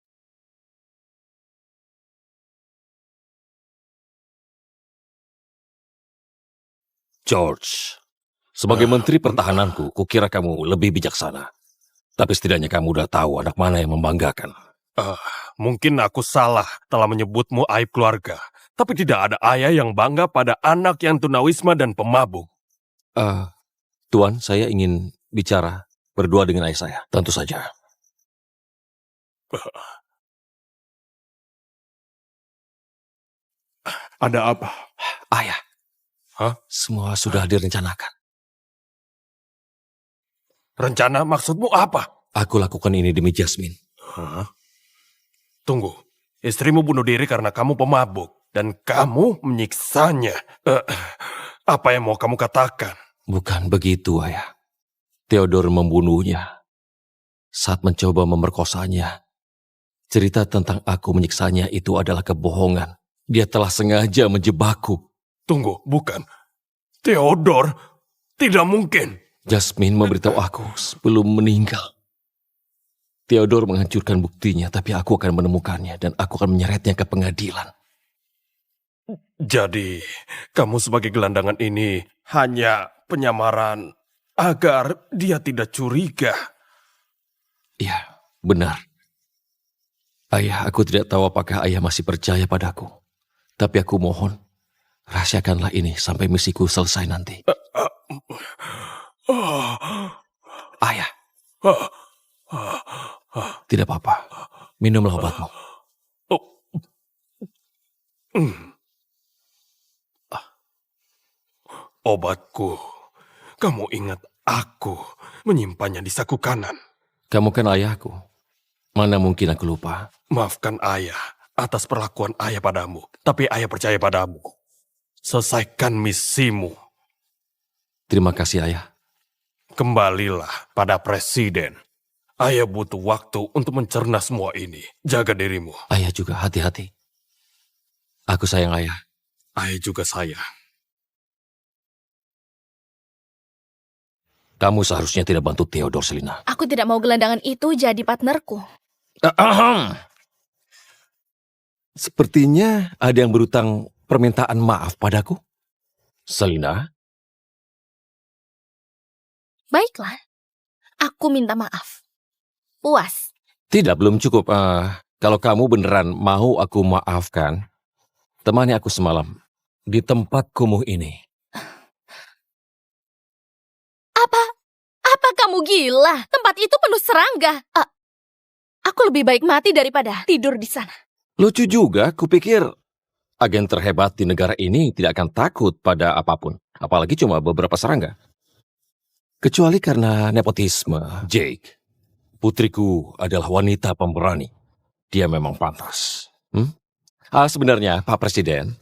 George, sebagai menteri pertahananku, kukira kamu lebih bijaksana. Tapi setidaknya kamu udah tahu anak mana yang membanggakan. Mungkin aku salah telah menyebutmu aib keluarga. Tapi tidak ada ayah yang bangga pada anak yang tunawisma dan pemabuk. Tuan, saya ingin bicara berdua dengan ayah saya. Tentu saja. Ada apa? Ayah. Hah? Semua sudah direncanakan. Rencana maksudmu apa? Aku lakukan ini demi Jasmine. Tunggu. Istrimu bunuh diri karena kamu pemabuk. Dan kamu menyiksanya. Apa yang mau kamu katakan? Bukan begitu, ayah. Theodore membunuhnya saat mencoba memerkosanya. Cerita tentang aku menyiksanya itu adalah kebohongan. Dia telah sengaja menjebakku. Tunggu, bukan. Theodore, tidak mungkin. Jasmine memberitahu aku sebelum meninggal. Theodore menghancurkan buktinya, tapi aku akan menemukannya dan aku akan menyeretnya ke pengadilan. Jadi, kamu sebagai gelandangan ini hanya penyamaran agar dia tidak curiga. Ya, benar. Ayah, aku tidak tahu apakah ayah masih percaya padaku. Tapi aku mohon, rahasiakanlah ini sampai misiku selesai nanti. Ayah. Tidak apa-apa. Minumlah obatmu. Obatku. Kamu ingat aku menyimpannya di saku kanan. Kamu kan ayahku. Mana mungkin aku lupa. Maafkan ayah atas perlakuan ayah padamu. Tapi ayah percaya padamu. Selesaikan misimu. Terima kasih, ayah. Kembalilah pada presiden. Ayah butuh waktu untuk mencerna semua ini. Jaga dirimu. Ayah juga hati-hati. Aku sayang ayah. Ayah juga sayang. Kamu seharusnya tidak bantu Theodore, Selina. Aku tidak mau gelandangan itu jadi partnerku. Sepertinya ada yang berutang permintaan maaf padaku. Selina? Baiklah, aku minta maaf. Puas. Tidak, belum cukup. Kalau kamu beneran mau aku maafkan, temani aku semalam di tempat kumuh ini. Apa kamu gila? Tempat itu penuh serangga. Aku lebih baik mati daripada tidur di sana. Lucu juga, kupikir agen terhebat di negara ini tidak akan takut pada apapun. Apalagi cuma beberapa serangga. Kecuali karena nepotisme. Jake, putriku adalah wanita pemberani. Dia memang pantas. Sebenarnya, Pak Presiden.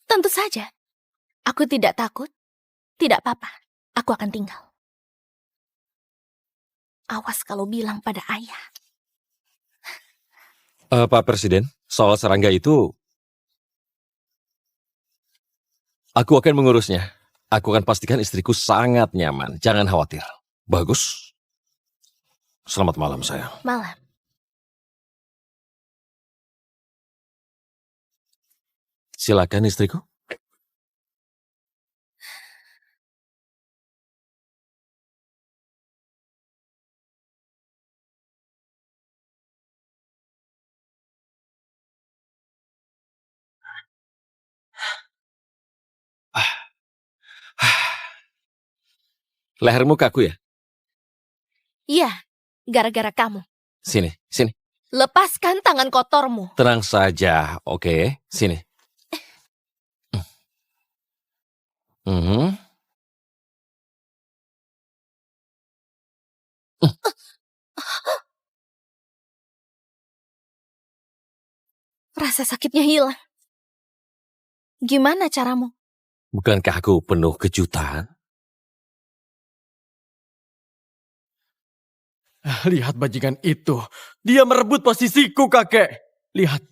Tentu saja. Aku tidak takut. Tidak apa-apa. Aku akan tinggal. Awas kalau bilang pada ayah. Pak Presiden, soal serangga itu, aku akan mengurusnya. Aku akan pastikan istriku sangat nyaman. Jangan khawatir. Bagus. Selamat malam, sayang. Malam. Silakan, istriku. Lehermu kaku ya? Iya, gara-gara kamu. Sini, sini. Lepaskan tangan kotormu. Tenang saja, oke? Sini. Mhm. Rasa sakitnya hilang. Gimana caramu? Bukankah aku penuh kejutan? Lihat bajingan itu. Dia merebut posisiku, kakek. Lihat.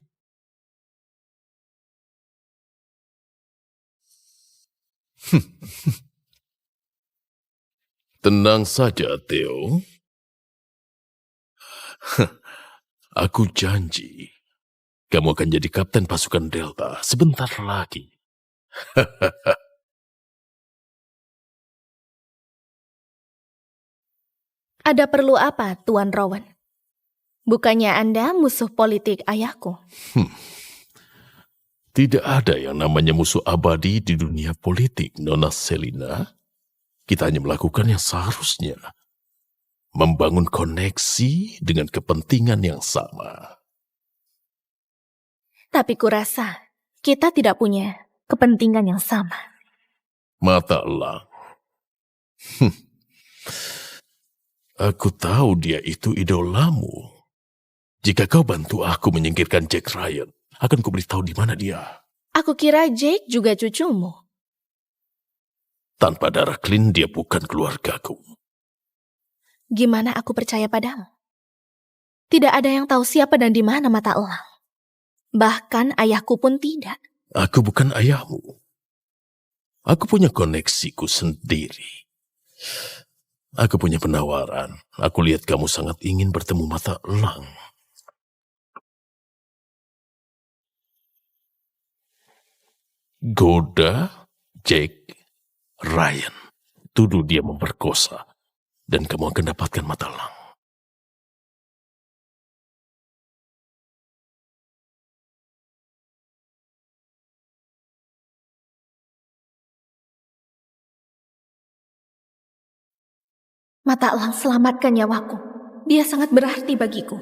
Tenang saja, Theo. Aku janji, kamu akan jadi kapten pasukan Delta sebentar lagi. Ada perlu apa, Tuan Rowan? Bukannya Anda musuh politik ayahku? Tidak ada yang namanya musuh abadi di dunia politik, Nona Selina. Kita hanya melakukan yang seharusnya. Membangun koneksi dengan kepentingan yang sama. Tapi kurasa kita tidak punya kepentingan yang sama. Mata elang. Aku tahu dia itu idolamu. Jika kau bantu aku menyingkirkan Jack Ryan, akan kuberitahu di mana dia. Aku kira Jake juga cucumu. Tanpa darah Clint, dia bukan keluargaku. Gimana aku percaya padamu? Tidak ada yang tahu siapa dan di mana Mata Elang. Bahkan ayahku pun tidak. Aku bukan ayahmu. Aku punya koneksiku sendiri. Aku punya penawaran. Aku lihat kamu sangat ingin bertemu Mata Elang. Goda Jack Ryan. Tuduh dia memperkosa. Dan kamu akan dapatkan Mata Elang. Mata Elang selamatkan nyawaku. Dia sangat berarti bagiku.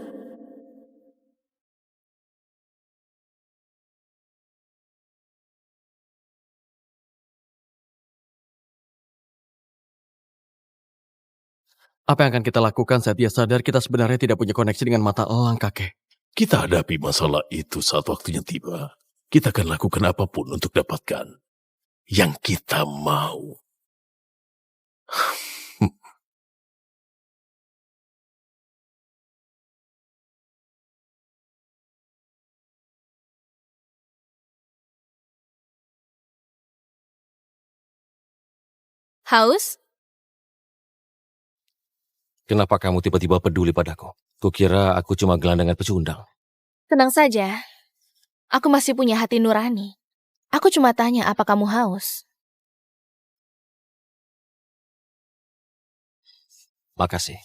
Apa yang akan kita lakukan saat dia sadar kita sebenarnya tidak punya koneksi dengan Mata Elang, kakek? Kita hadapi masalah itu saat waktunya tiba. Kita akan lakukan apapun untuk dapatkan yang kita mau. Haus? Kenapa kamu tiba-tiba peduli padaku? Kukira aku cuma gelandangan pecundang. Tenang saja. Aku masih punya hati nurani. Aku cuma tanya apa kamu haus. Makasih.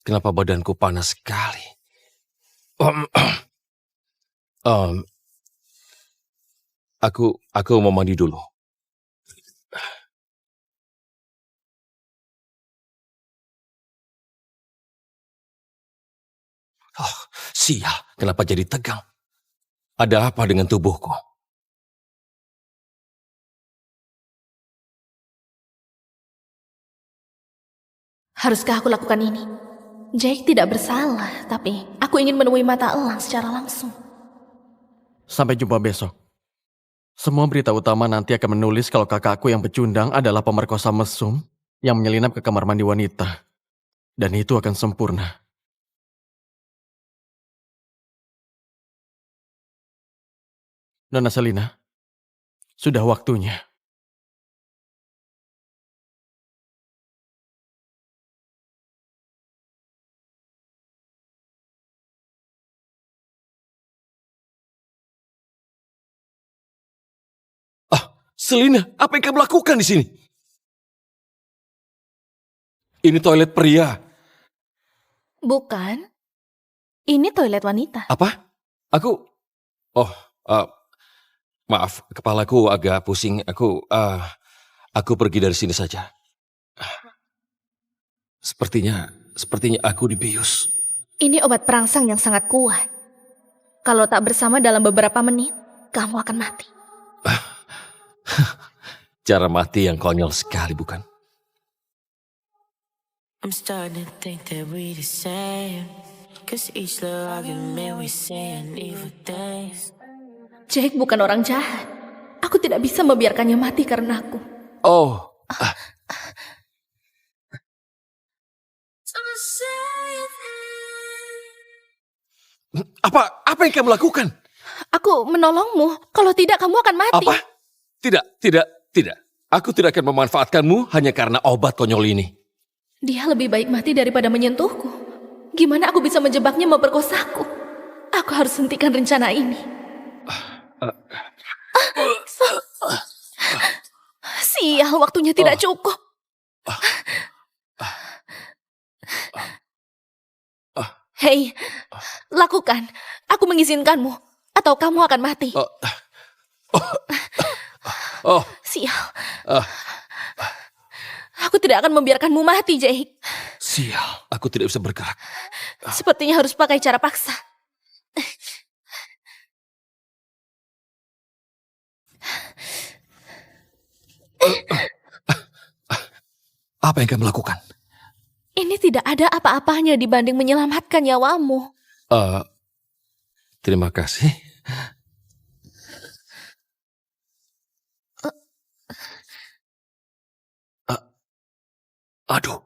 Kenapa badanku panas sekali? Aku mau mandi dulu. Oh, sial, kenapa jadi tegang? Ada apa dengan tubuhku? Haruskah aku lakukan ini? Jake tidak bersalah, tapi aku ingin menemui mata elang secara langsung. Sampai jumpa besok. Semua berita utama nanti akan menulis kalau kakakku yang pecundang adalah pemerkosa mesum yang menyelinap ke kamar mandi wanita. Dan itu akan sempurna. Nona Selina, sudah waktunya. Selina, apa yang kamu lakukan di sini? Ini toilet pria. Bukan. Ini toilet wanita. Apa? Aku... Oh, maaf, kepalaku agak pusing. Aku pergi dari sini saja. Sepertinya aku dibius. Ini obat perangsang yang sangat kuat. Kalau tak bersama dalam beberapa menit, kamu akan mati. Cara mati yang konyol sekali, bukan? I'm starting to think that we the same. Cause each little argument we saying evil things. Jake bukan orang jahat. Aku tidak bisa membiarkannya mati karena aku. Oh. Apa yang kamu lakukan? Aku menolongmu. Kalau tidak, kamu akan mati. Apa? Tidak. Aku tidak akan memanfaatkanmu hanya karena obat konyol ini. Dia lebih baik mati daripada menyentuhku. Gimana aku bisa menjebaknya memperkosaku? Aku harus hentikan rencana ini. Sial, waktunya tidak cukup. Hei, lakukan. Aku mengizinkanmu. Atau kamu akan mati. Sial. Aku tidak akan membiarkanmu mati, Jake. Sial, aku tidak bisa bergerak. Sepertinya harus pakai cara paksa. Apa yang kamu lakukan? Ini tidak ada apa-apanya dibanding menyelamatkan nyawamu. Terima kasih. Aduh.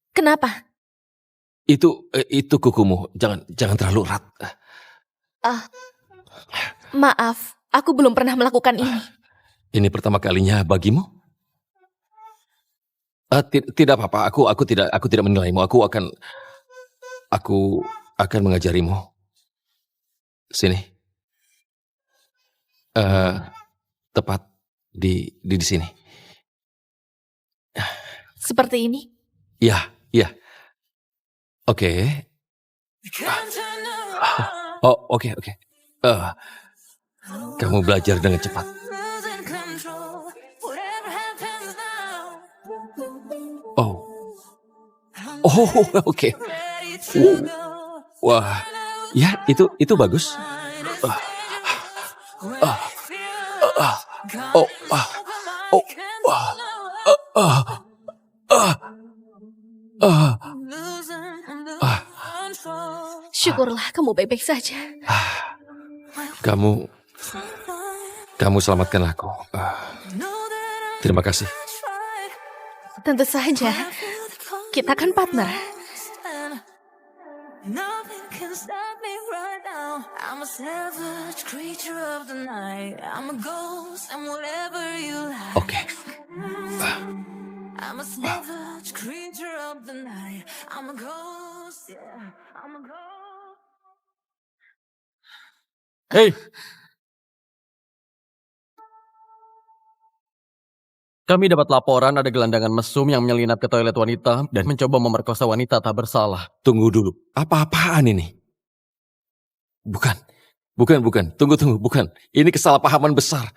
Kenapa? Itu kukumu. Jangan terlalu erat. Maaf, aku belum pernah melakukan ini. Ini pertama kalinya bagimu? Tidak apa-apa. Aku tidak menilaimu. Aku akan mengajarimu. Sini. Tepat di sini. Seperti ini? Ya. Oke. Oh, oke. Kamu belajar dengan cepat. Oh, oke. Wah, ya itu bagus. Syukurlah kamu baik-baik saja. Kamu selamatkan aku. Terima kasih. Tentu saja. Kita kan partner. Nothing can stop me right now. I'm a savage creature of the night. I'm a ghost and whatever you like. Oke. I'm a savage creature of the night. I'm a ghost, yeah. I'm a ghost. Hei! Kami dapat laporan ada gelandangan mesum yang menyelinap ke toilet wanita dan mencoba memerkosa wanita tak bersalah. Tunggu dulu. Apa-apaan ini? Bukan. Tunggu. Bukan. Ini kesalahpahaman besar.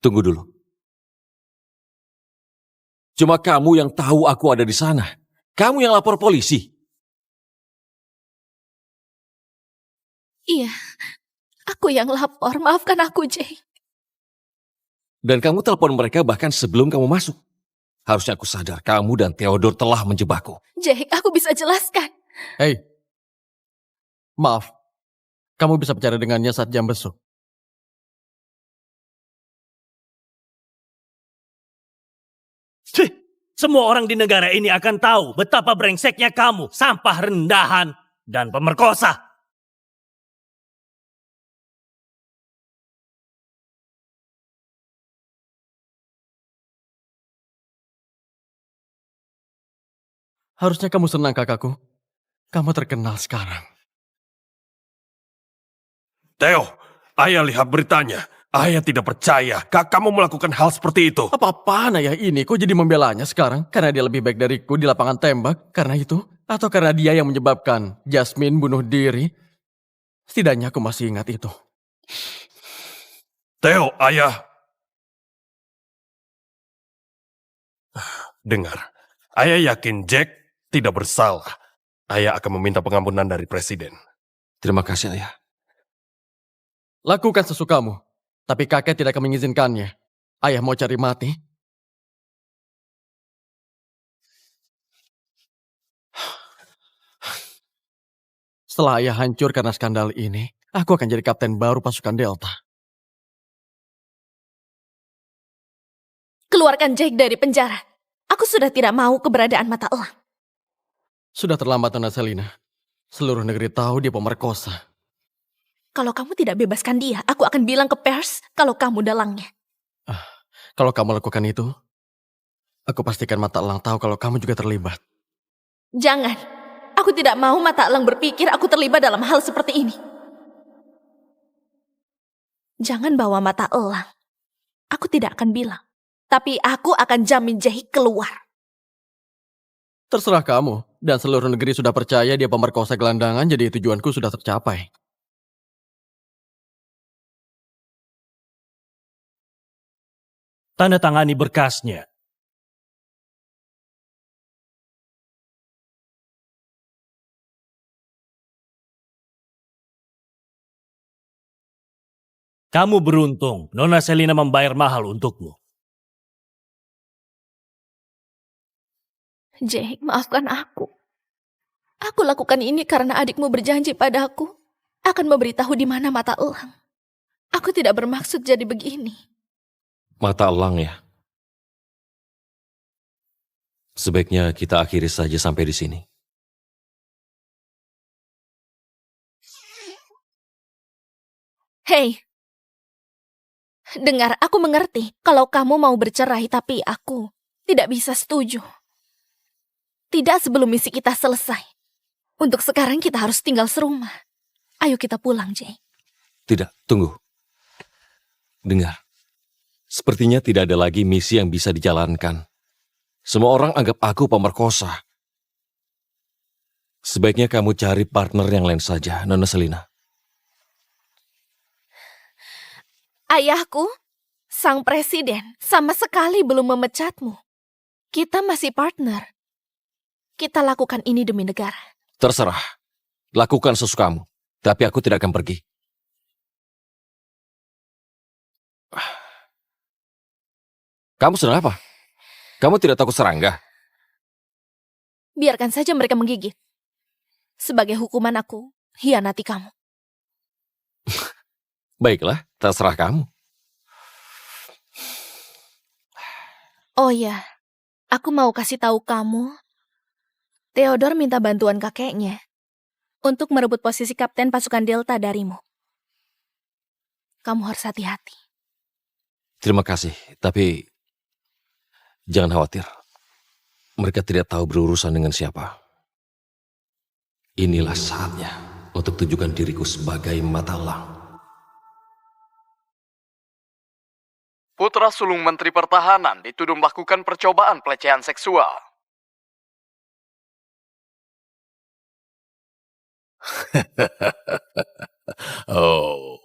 Tunggu dulu. Cuma kamu yang tahu aku ada di sana. Kamu yang lapor polisi. Iya, aku yang lapor. Maafkan aku, Jake. Dan kamu telepon mereka bahkan sebelum kamu masuk. Harusnya aku sadar kamu dan Theodore telah menjebakku. Jake, aku bisa jelaskan. Hei, maaf. Kamu bisa bicara dengannya saat jam besok. Cih, semua orang di negara ini akan tahu betapa brengseknya kamu, sampah rendahan, dan pemerkosa. Harusnya kamu senang, kakakku. Kamu terkenal sekarang. Theo, ayah lihat beritanya. Ayah tidak percaya kamu melakukan hal seperti itu. Apa-apaan ayah ini? Kok jadi membelanya sekarang? Karena dia lebih baik dariku di lapangan tembak? Karena itu? Atau karena dia yang menyebabkan Jasmine bunuh diri? Setidaknya aku masih ingat itu. Theo, ayah. Dengar, ayah yakin Jack tidak bersalah. Ayah akan meminta pengampunan dari presiden. Terima kasih, Ayah. Lakukan sesukamu. Tapi kakek tidak akan mengizinkannya. Ayah mau cari mati? Setelah ayah hancur karena skandal ini, aku akan jadi kapten baru pasukan Delta. Keluarkan Jake dari penjara. Aku sudah tidak mau keberadaan mata elang. Sudah terlambat, Nona Selina. Seluruh negeri tahu dia pemerkosa. Kalau kamu tidak bebaskan dia, aku akan bilang ke pers kalau kamu dalangnya. Kalau kamu lakukan itu, aku pastikan mata elang tahu kalau kamu juga terlibat. Jangan. Aku tidak mau mata elang berpikir aku terlibat dalam hal seperti ini. Jangan bawa mata elang. Aku tidak akan bilang. Tapi aku akan jamin Jake keluar. Terserah kamu. Dan seluruh negeri sudah percaya dia pemerkosa gelandangan, jadi tujuanku sudah tercapai. Tanda tangani berkasnya. Kamu beruntung, Nona Selina membayar mahal untukmu. Jake, maafkan aku. Aku lakukan ini karena adikmu berjanji padaku akan memberitahu di mana mata elang. Aku tidak bermaksud jadi begini. Mata elang ya. Sebaiknya kita akhiri saja sampai di sini. Hei, dengar, aku mengerti kalau kamu mau bercerai, tapi aku tidak bisa setuju. Tidak sebelum misi kita selesai. Untuk sekarang kita harus tinggal serumah. Ayo kita pulang, Jake. Tidak, tunggu. Dengar. Sepertinya tidak ada lagi misi yang bisa dijalankan. Semua orang anggap aku pemerkosa. Sebaiknya kamu cari partner yang lain saja, Nona Selina. Ayahku, sang presiden, sama sekali belum memecatmu. Kita masih partner. Kita lakukan ini demi negara. Terserah. Lakukan sesukamu. Tapi aku tidak akan pergi. Kamu sedang apa? Kamu tidak takut serangga? Biarkan saja mereka menggigit. Sebagai hukuman aku, hianati kamu. Baiklah, terserah kamu. Oh ya, aku mau kasih tahu kamu, Theodore minta bantuan kakeknya untuk merebut posisi kapten pasukan Delta darimu. Kamu harus hati-hati. Terima kasih, tapi jangan khawatir. Mereka tidak tahu berurusan dengan siapa. Inilah saatnya untuk tunjukkan diriku sebagai mata elang. Putra sulung Menteri Pertahanan dituduh melakukan percobaan pelecehan seksual. Oh,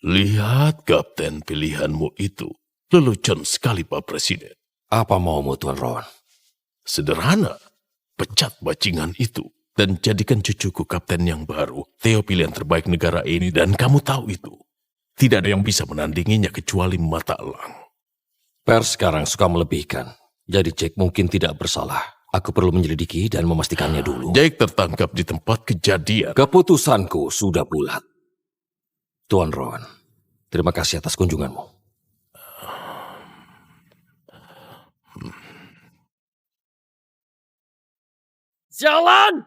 lihat kapten pilihanmu itu. Lelucon sekali, Pak Presiden. Apa maumu, Tuan Rowan? Sederhana, pecat bajingan itu dan jadikan cucuku kapten yang baru. Theo pilihan terbaik negara ini dan kamu tahu itu. Tidak ada yang bisa menandinginya kecuali mata elang. Pers sekarang suka melebihkan. Jadi Jack mungkin tidak bersalah. Aku perlu menyelidiki dan memastikannya dulu. Jack tertangkap di tempat kejadian. Keputusanku sudah bulat. Tuan Rowan, terima kasih atas kunjunganmu. Sialan!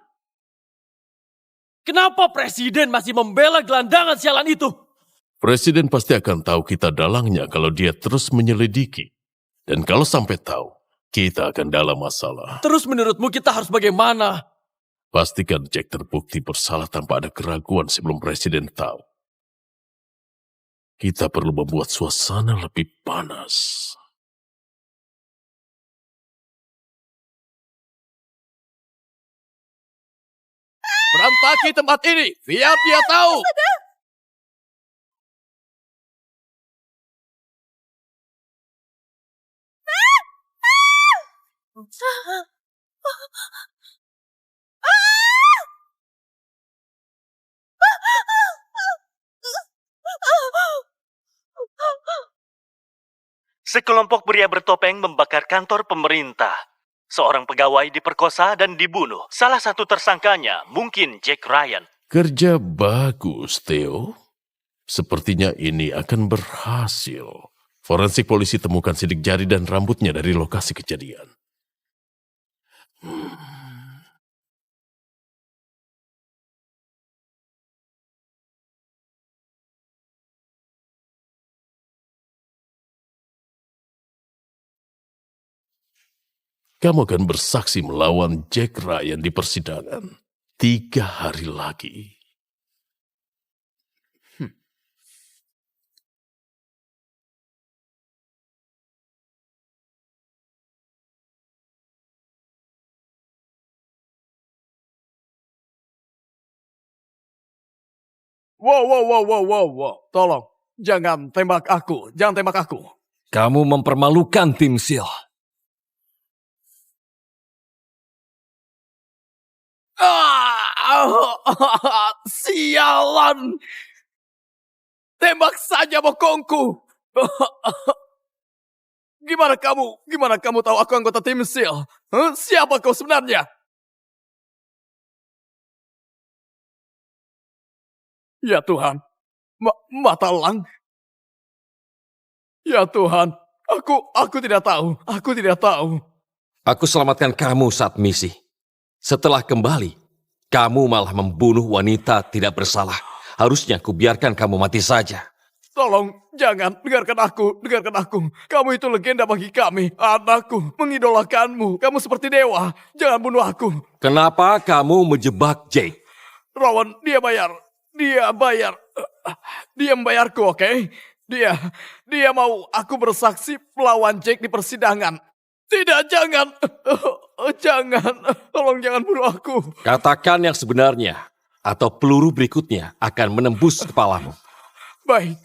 Kenapa Presiden masih membela gelandangan sialan itu? Presiden pasti akan tahu kita dalangnya kalau dia terus menyelidiki. Dan kalau sampai tahu, kita akan dalam masalah. Terus menurutmu kita harus bagaimana? Pastikan Jack terbukti bersalah tanpa ada keraguan sebelum Presiden tahu. Kita perlu membuat suasana lebih panas. Berantakan tempat ini, biar dia tahu. Sekelompok pria bertopeng membakar kantor pemerintah. Seorang pegawai diperkosa dan dibunuh. Salah satu tersangkanya mungkin Jack Ryan. Kerja bagus, Theo. Sepertinya ini akan berhasil. Forensik polisi temukan sidik jari dan rambutnya dari lokasi kejadian. Kamu akan bersaksi melawan Jack Ryan di persidangan 3 hari lagi. Wow. Tolong, jangan tembak aku. Jangan tembak aku. Kamu mempermalukan tim SEAL. Sialan! Tembak saja bokongku. Gimana kamu tahu aku anggota tim SEAL? Siapa kau sebenarnya? Ya Tuhan, mata elang. Ya Tuhan, aku tidak tahu. Aku selamatkan kamu saat misi. Setelah kembali, kamu malah membunuh wanita tidak bersalah. Harusnya kubiarkan kamu mati saja. Tolong, jangan, dengarkan aku. Kamu itu legenda bagi kami. Anakku mengidolakanmu. Kamu seperti dewa. Jangan bunuh aku. Kenapa kamu menjebak Jake? Rowan, dia membayarku, oke? Dia mau aku bersaksi melawan Jake di persidangan. Tidak, jangan. Jangan. Tolong jangan bunuh aku. Katakan yang sebenarnya, atau peluru berikutnya akan menembus kepalamu. Baik.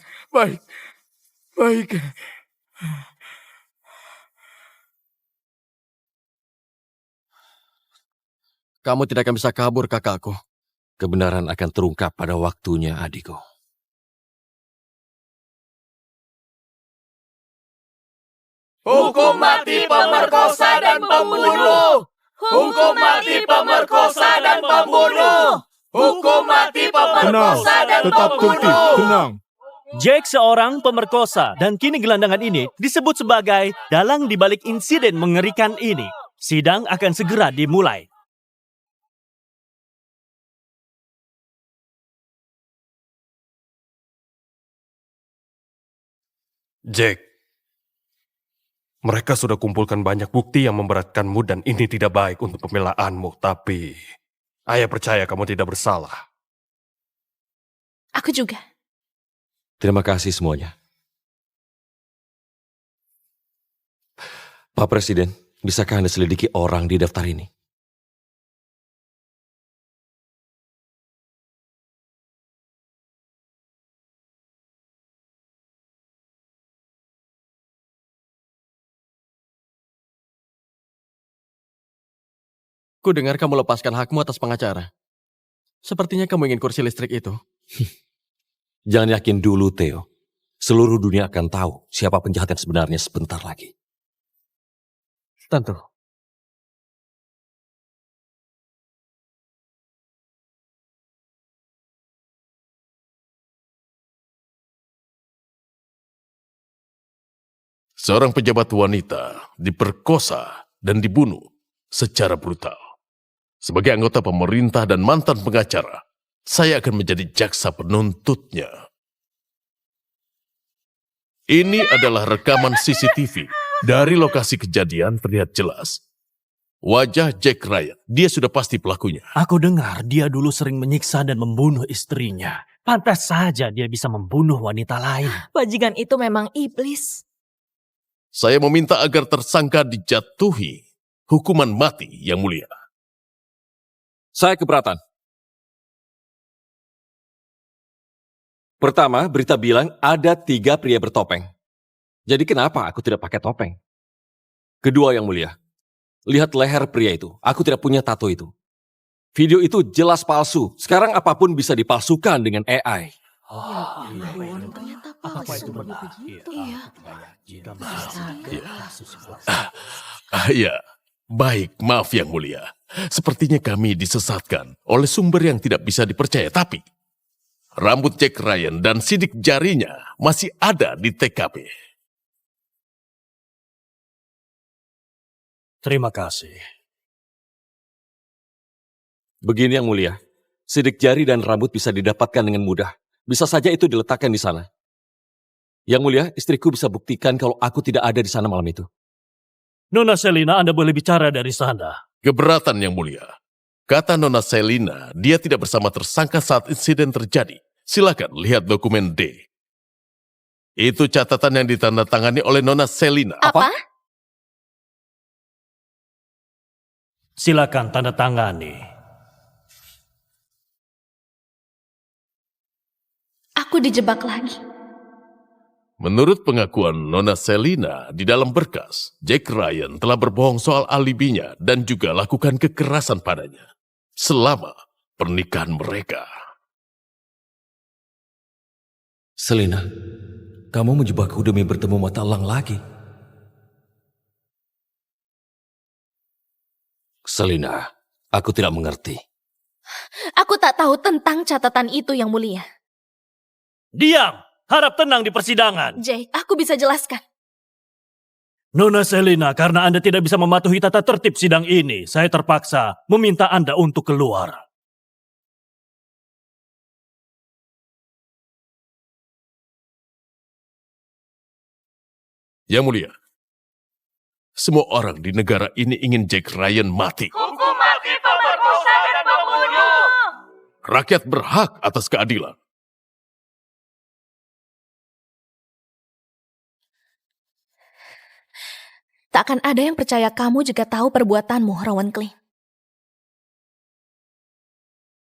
Kamu tidak akan bisa kabur, kakakku. Kebenaran akan terungkap pada waktunya, adikku. Hukum mati pemerkosa dan pembunuh! Hukum mati pemerkosa dan pembunuh! Hukum mati pemerkosa dan pembunuh! Jack seorang pemerkosa dan kini gelandangan ini disebut sebagai dalang di balik insiden mengerikan ini. Sidang akan segera dimulai. Jack, mereka sudah kumpulkan banyak bukti yang memberatkanmu dan ini tidak baik untuk pembelaanmu. Tapi, ayah percaya kamu tidak bersalah. Aku juga. Terima kasih semuanya. Pak Presiden, bisakah Anda selidiki orang di daftar ini? Ku dengar kamu lepaskan hakmu atas pengacara. Sepertinya kamu ingin kursi listrik itu. Jangan yakin dulu, Theo. seluruh dunia akan tahu siapa penjahat yang sebenarnya sebentar lagi. Tentu. Seorang pejabat wanita diperkosa dan dibunuh secara brutal. Sebagai anggota pemerintah dan mantan pengacara, saya akan menjadi jaksa penuntutnya. Ini adalah rekaman CCTV. Dari lokasi kejadian terlihat jelas wajah Jack Ryan. Dia sudah pasti pelakunya. Aku dengar dia dulu sering menyiksa dan membunuh istrinya. Pantas saja dia bisa membunuh wanita lain. Bajingan itu memang iblis. Saya meminta agar tersangka dijatuhi hukuman mati, Yang Mulia. Saya keberatan. Pertama, berita bilang ada 3 pria bertopeng. Jadi kenapa aku tidak pakai topeng? Kedua, Yang Mulia, lihat leher pria itu. Aku tidak punya tato itu. Video itu jelas palsu. Sekarang apapun bisa dipalsukan dengan AI. Ternyata palsu. Iya. Ya, baik, maaf Yang Mulia. Sepertinya kami disesatkan oleh sumber yang tidak bisa dipercaya. Tapi, rambut Jack Ryan dan sidik jarinya masih ada di TKP. Terima kasih. Begini Yang Mulia, sidik jari dan rambut bisa didapatkan dengan mudah. Bisa saja itu diletakkan di sana. Yang Mulia, istriku bisa buktikan kalau aku tidak ada di sana malam itu. Nona Selina, Anda boleh bicara dari sana. Keberatan Yang Mulia. Kata Nona Selina, dia tidak bersama tersangka saat insiden terjadi. Silakan lihat dokumen D. Itu catatan yang ditandatangani oleh Nona Selina. Apa? Silakan tanda tangani. Aku dijebak lagi. Menurut pengakuan Nona Selina di dalam berkas, Jack Ryan telah berbohong soal alibinya dan juga lakukan kekerasan padanya selama pernikahan mereka. Selina, kamu menjebakku demi bertemu mata elang lagi. Selina, aku tidak mengerti. Aku tak tahu tentang catatan itu, Yang Mulia. Diam! Harap tenang di persidangan. Jake, aku bisa jelaskan. Nona Selina, karena Anda tidak bisa mematuhi tata tertib sidang ini, saya terpaksa meminta Anda untuk keluar. Yang Mulia, semua orang di negara ini ingin Jack Ryan mati. Hukum mati pemerkosa dan pembunuh. Rakyat berhak atas keadilan. Tak akan ada yang percaya kamu jika tahu perbuatanmu, Rowan Klein.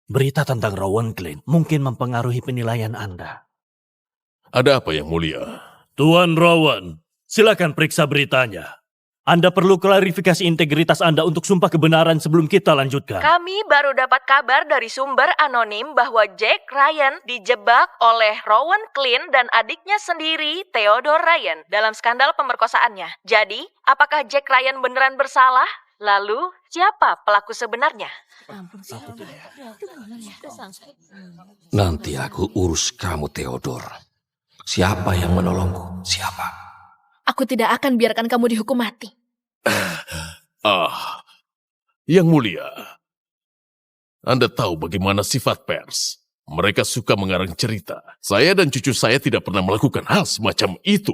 Berita tentang Rowan Klein mungkin mempengaruhi penilaian Anda. Ada apa Yang Mulia? Tuan Rowan, silakan periksa beritanya. Anda perlu klarifikasi integritas Anda untuk sumpah kebenaran sebelum kita lanjutkan. Kami baru dapat kabar dari sumber anonim bahwa Jack Ryan dijebak oleh Rowan Klein dan adiknya sendiri, Theodore Ryan, dalam skandal pemerkosaannya. Jadi, apakah Jack Ryan beneran bersalah? Lalu, siapa pelaku sebenarnya? Nanti aku urus kamu, Theodore. Siapa yang menolongku? Siapa? Aku tidak akan biarkan kamu dihukum mati. Yang Mulia, Anda tahu bagaimana sifat pers. Mereka suka mengarang cerita. Saya dan cucu saya tidak pernah melakukan hal semacam itu.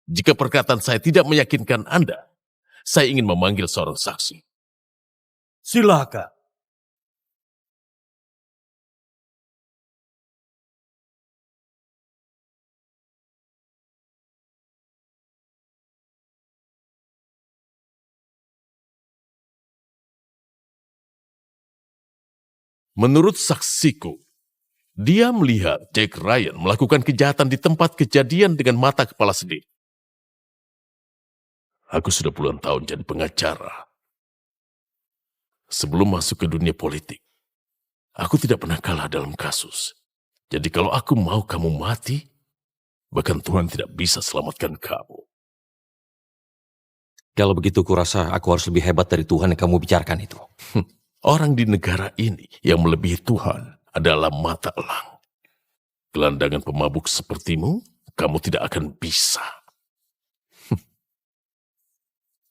Jika perkataan saya tidak meyakinkan Anda, saya ingin memanggil seorang saksi. Silakan. Menurut saksiku, dia melihat Jack Ryan melakukan kejahatan di tempat kejadian dengan mata kepala sendiri. Aku sudah puluhan tahun jadi pengacara. Sebelum masuk ke dunia politik, aku tidak pernah kalah dalam kasus. Jadi kalau aku mau kamu mati, Bahkan Tuhan tidak bisa selamatkan kamu. Kalau begitu kurasa aku harus lebih hebat dari Tuhan yang kamu bicarakan itu. Orang di negara ini yang melebihi Tuhan adalah mata elang. Gelandangan pemabuk sepertimu, kamu tidak akan bisa.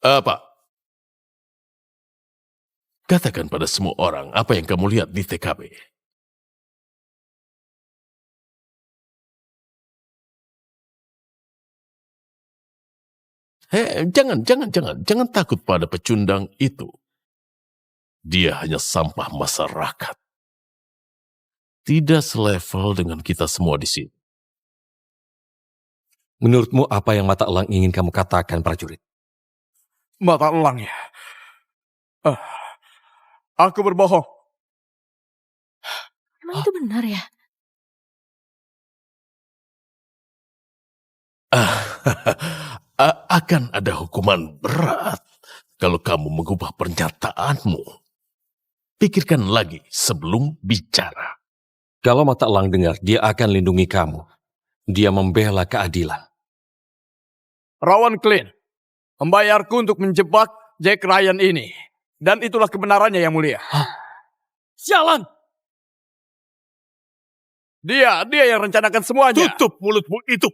Apa? Katakan pada semua orang apa yang kamu lihat di TKP. Jangan takut pada pecundang itu. Dia hanya sampah masyarakat. Tidak selevel dengan kita semua di sini. Menurutmu apa yang mata elang ingin kamu katakan, prajurit? Mata elang ya? Aku berbohong. Emang itu benar ya? Akan ada hukuman berat kalau kamu mengubah pernyataanmu. Pikirkan lagi sebelum bicara. Kalau mata elang dengar, dia akan lindungi kamu. Dia membela keadilan. Rowan Clint membayarku untuk menjebak Jack Ryan ini. Dan itulah kebenarannya, Yang Mulia. Sialan! Dia yang rencanakan semuanya. Tutup mulutmu itu.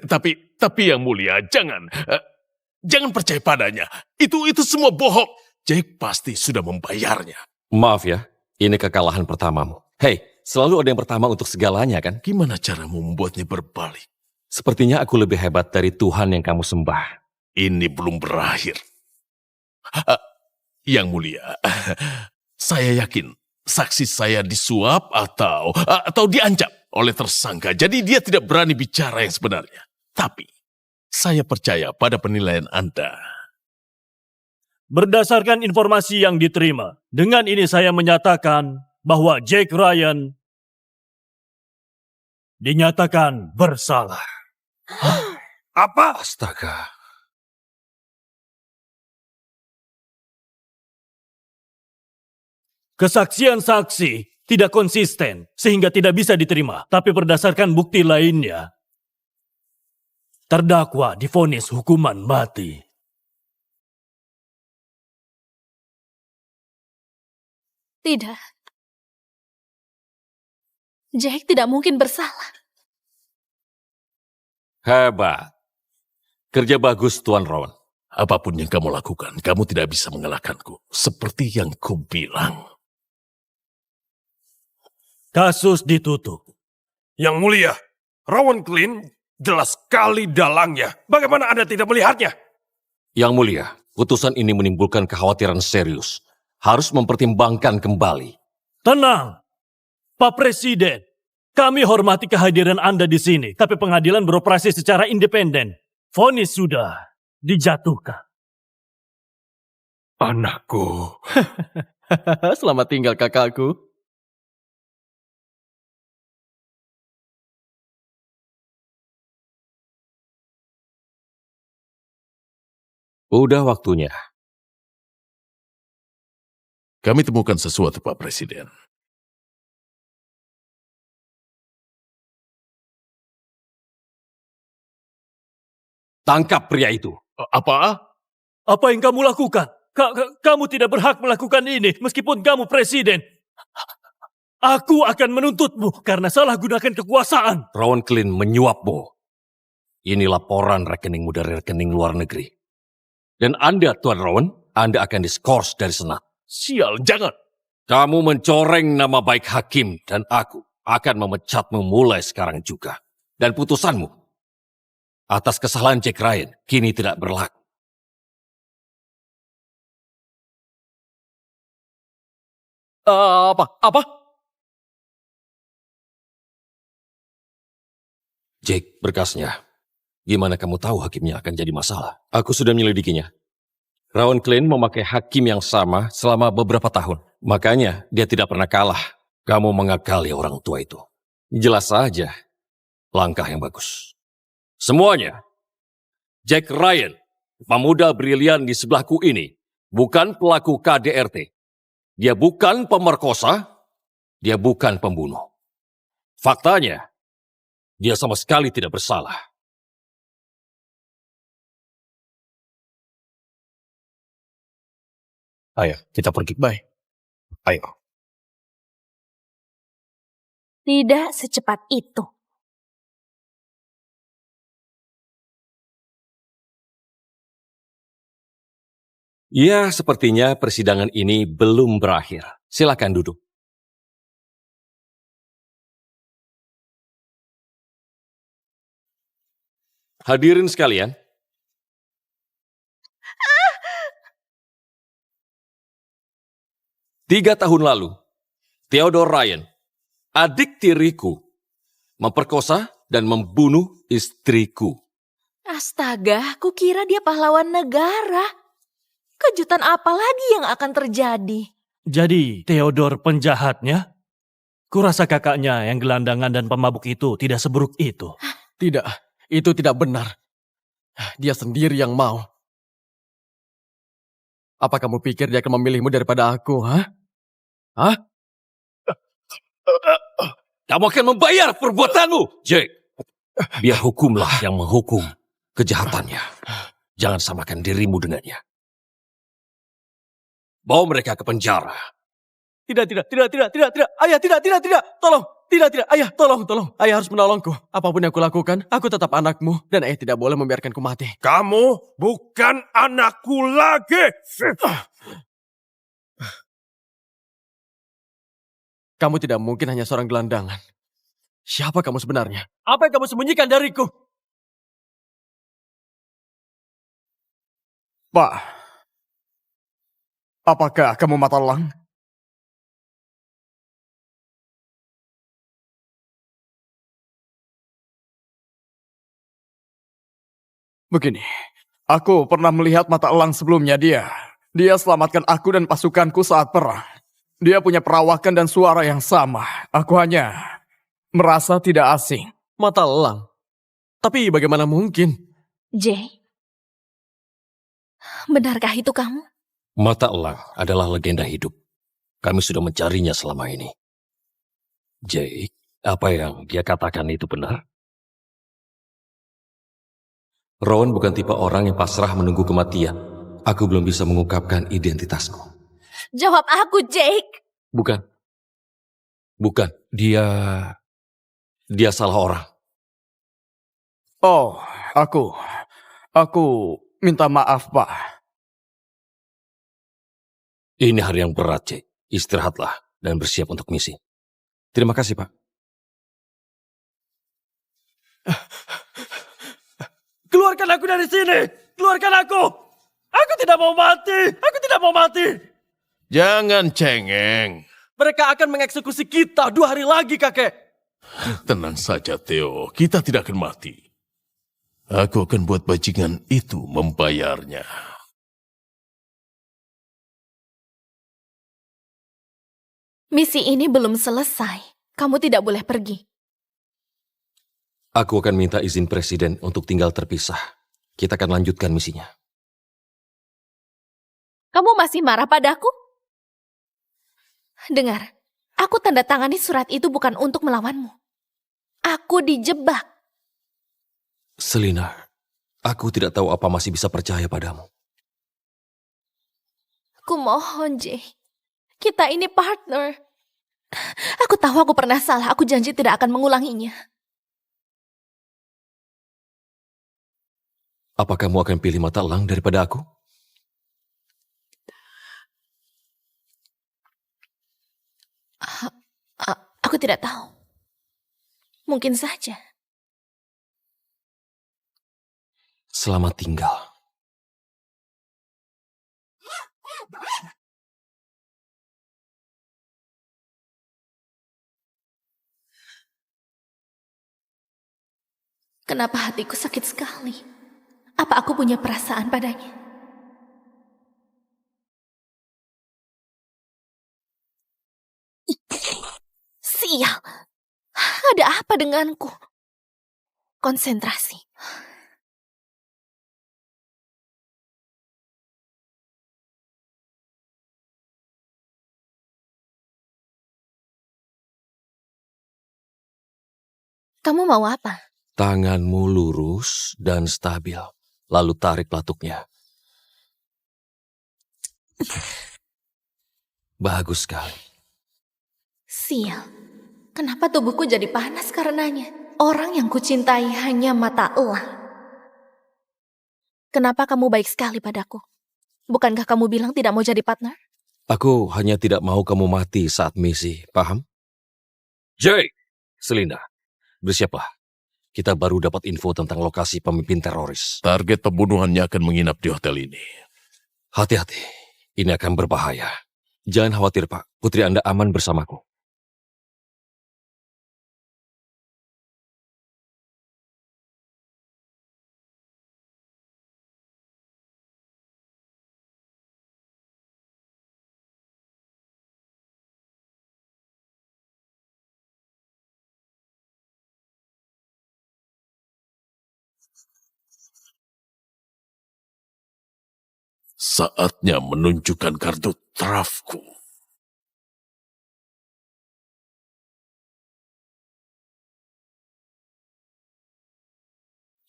Tapi Yang Mulia, jangan percaya padanya. Itu semua bohong. Jack pasti sudah membayarnya. Maaf ya, ini kekalahan pertamamu. Hei, selalu ada yang pertama untuk segalanya kan? Gimana caramu membuatnya berbalik? Sepertinya aku lebih hebat dari Tuhan yang kamu sembah. Ini belum berakhir. Yang Mulia, saya yakin saksi saya disuap atau diancam oleh tersangka. Jadi dia tidak berani bicara yang sebenarnya. Tapi saya percaya pada penilaian Anda. Berdasarkan informasi yang diterima, dengan ini saya menyatakan bahwa Jack Ryan dinyatakan bersalah. Apa? Astaga. Kesaksian saksi tidak konsisten sehingga tidak bisa diterima. Tapi berdasarkan bukti lainnya, terdakwa divonis hukuman mati. Tidak. Jack tidak mungkin bersalah. Hebat. Kerja bagus, Tuan Rowan. Apapun yang kamu lakukan, kamu tidak bisa mengalahkanku. Seperti yang kubilang. Kasus ditutup. Yang Mulia, Rowan Clint jelas sekali dalangnya. Bagaimana Anda tidak melihatnya? Yang Mulia, putusan ini menimbulkan kekhawatiran serius. Harus mempertimbangkan kembali. Tenang, Pak Presiden. Kami hormati kehadiran Anda di sini, tapi pengadilan beroperasi secara independen. Vonis sudah dijatuhkan. Anakku. Selamat tinggal kakakku. Udah waktunya. Kami temukan sesuatu, Pak Presiden. Tangkap pria itu. Apa? Apa yang kamu lakukan? Kamu tidak berhak melakukan ini meskipun kamu presiden. Aku akan menuntutmu karena salah gunakan kekuasaan. Rowan Clint menyuapmu. Ini laporan rekeningmu dari rekening luar negeri. Dan Anda, Tuan Rowan, Anda akan diskors dari Senat. Sial, jangan. Kamu mencoreng nama baik hakim dan aku akan memecatmu mulai sekarang juga. Dan putusanmu atas kesalahan Jack Ryan kini tidak berlaku. Apa? Jake, berkasnya. Gimana kamu tahu hakimnya akan jadi masalah? Aku sudah menyelidikinya. Rowan Clint memakai hakim yang sama selama beberapa tahun. Makanya dia tidak pernah kalah. Kamu mengakali orang tua itu. Jelas saja, langkah yang bagus. Semuanya, Jack Ryan, pemuda brilian di sebelahku ini, bukan pelaku KDRT. Dia bukan pemerkosa, dia bukan pembunuh. Faktanya, Dia sama sekali tidak bersalah. Ayo, kita pergi. Baik. Ayo. Tidak secepat itu. Ya, sepertinya persidangan ini belum berakhir. Silakan duduk. Hadirin sekalian, 3 tahun lalu, Theodore Ryan, adik tiriku, memperkosa dan membunuh istriku. Astaga, kukira dia pahlawan negara. Kejutan apa lagi yang akan terjadi? Jadi, Theodore penjahatnya? Kurasa kakaknya yang gelandangan dan pemabuk itu tidak seburuk itu. Tidak, itu tidak benar. Dia sendiri yang mau. Apa kamu pikir dia akan memilihmu daripada aku, ha? Hah? Kamu akan membayar perbuatanmu, Jake. Biar hukumlah yang menghukum kejahatannya. Jangan samakan dirimu dengannya. Bawa mereka ke penjara. Tidak. Ayah, tidak. Tolong. Tidak. Ayah, tolong. Ayah harus menolongku. Apapun yang kulakukan, aku tetap anakmu. Dan ayah tidak boleh membiarkanku mati. Kamu bukan anakku lagi. Kamu tidak mungkin hanya seorang gelandangan. Siapa kamu sebenarnya? Apa yang kamu sembunyikan dariku? Pak, apakah kamu mata elang? Begini, aku pernah melihat mata elang sebelumnya dia. Dia selamatkan aku dan pasukanku saat perang. Dia punya perawakan dan suara yang sama. Aku hanya merasa tidak asing. Mata elang? Tapi bagaimana mungkin? Jay, benarkah itu kamu? Mata elang adalah legenda hidup. Kami sudah mencarinya selama ini. Jake, apa yang dia katakan itu benar? Rowan bukan tipe orang yang pasrah menunggu kematian. Aku belum bisa mengungkapkan identitasku. Jawab aku, Jake. Bukan. Dia salah orang. Oh, aku minta maaf, Pak. Ini hari yang berat, Jake. Istirahatlah dan bersiap untuk misi. Terima kasih, Pak. Keluarkan aku dari sini! Keluarkan aku! Aku tidak mau mati! Jangan cengeng. Mereka akan mengeksekusi kita 2 hari lagi, kakek. Tenang saja, Theo. Kita tidak akan mati. Aku akan buat bajingan itu membayarnya. Misi ini belum selesai. Kamu tidak boleh pergi. Aku akan minta izin presiden untuk tinggal terpisah. Kita akan lanjutkan misinya. Kamu masih marah padaku? Dengar, aku tanda tangani surat itu bukan untuk melawanmu. Aku dijebak. Selina, aku tidak tahu apa masih bisa percaya padamu. Kumohon, Jay. Kita ini partner. Aku tahu aku pernah salah. Aku janji tidak akan mengulanginya. Apa kamu akan pilih mata elang daripada aku? Aku tidak tahu. Mungkin saja. Selamat tinggal. Kenapa hatiku sakit sekali? Apa aku punya perasaan padanya? Sial. Ada apa denganku? Konsentrasi. Kamu mau apa? Tanganmu lurus dan stabil. Lalu tarik pelatuknya. Bagus sekali. Sial, kenapa tubuhku jadi panas karenanya? Orang yang kucintai hanya mata elang. Kenapa kamu baik sekali padaku? Bukankah kamu bilang tidak mau jadi partner? Aku hanya tidak mau kamu mati saat misi, paham? Jake, Selina, bersiaplah. Kita baru dapat info tentang lokasi pemimpin teroris. Target pembunuhannya akan menginap di hotel ini. Hati-hati, ini akan berbahaya. Jangan khawatir, Pak. Putri Anda aman bersamaku. Saatnya menunjukkan kartu trafku.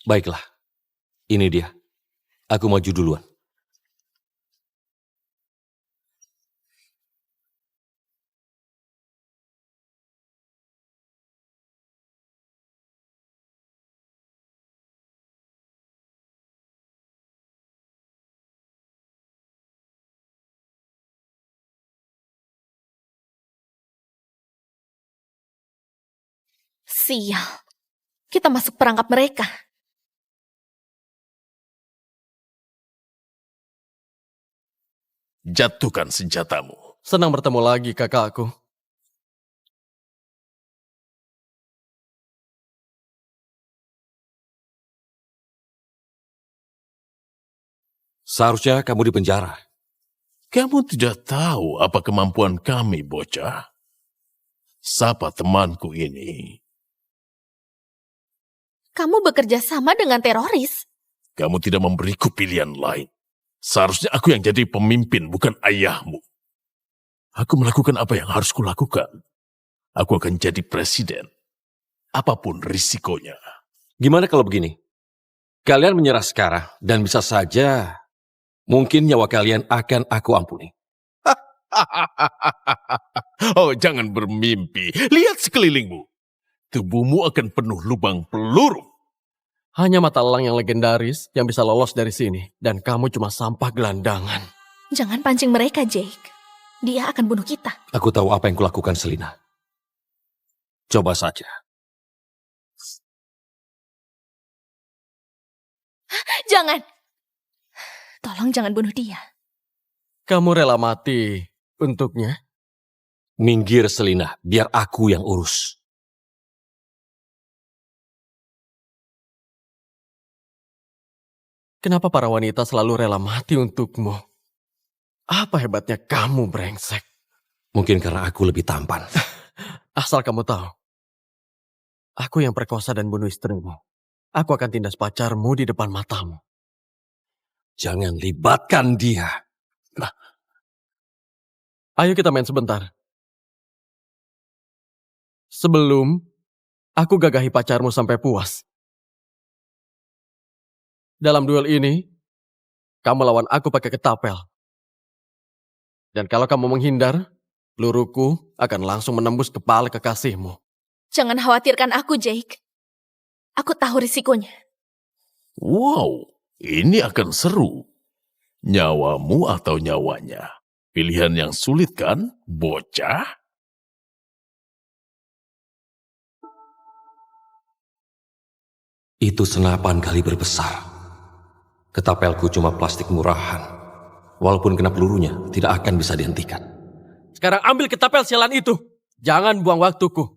Baiklah, ini dia. Aku maju duluan. Sial, kita masuk perangkap mereka. Jatuhkan senjatamu. Senang bertemu lagi, kakakku. Seharusnya kamu di penjara. Kamu tidak tahu apa kemampuan kami, bocah. Siapa temanku ini? Kamu bekerja sama dengan teroris. Kamu tidak memberiku pilihan lain. Seharusnya aku yang jadi pemimpin, bukan ayahmu. Aku melakukan apa yang harus kulakukan. Aku akan jadi presiden. Apapun risikonya. Gimana kalau begini? Kalian menyerah sekarang, dan bisa saja mungkin nyawa kalian akan aku ampuni. Oh, jangan bermimpi. Lihat sekelilingmu. Tubuhmu akan penuh lubang peluru. Hanya mata elang yang legendaris yang bisa lolos dari sini. Dan kamu cuma sampah gelandangan. Jangan pancing mereka, Jake. Dia akan bunuh kita. Aku tahu apa yang kulakukan, Selina. Coba saja. Jangan. Tolong jangan bunuh dia. Kamu rela mati untuknya? Minggir, Selina. Biar aku yang urus. Kenapa para wanita selalu rela mati untukmu? Apa hebatnya kamu, brengsek? Mungkin karena aku lebih tampan. Asal kamu tahu. Aku yang perkosa dan bunuh istrimu. Aku akan tindas pacarmu di depan matamu. Jangan libatkan dia. Nah. Ayo kita main sebentar. Sebelum aku gagahi pacarmu sampai puas. Dalam duel ini, kamu lawan aku pakai ketapel. Dan kalau kamu menghindar, peluruku akan langsung menembus kepala kekasihmu. Jangan khawatirkan aku, Jake. Aku tahu risikonya. Wow, ini akan seru. Nyawamu atau nyawanya? Pilihan yang sulit kan, bocah? Itu senapan kaliber besar. Ketapelku cuma plastik murahan. Walaupun kena pelurunya, tidak akan bisa dihentikan. Sekarang ambil ketapel sialan itu. Jangan buang waktuku.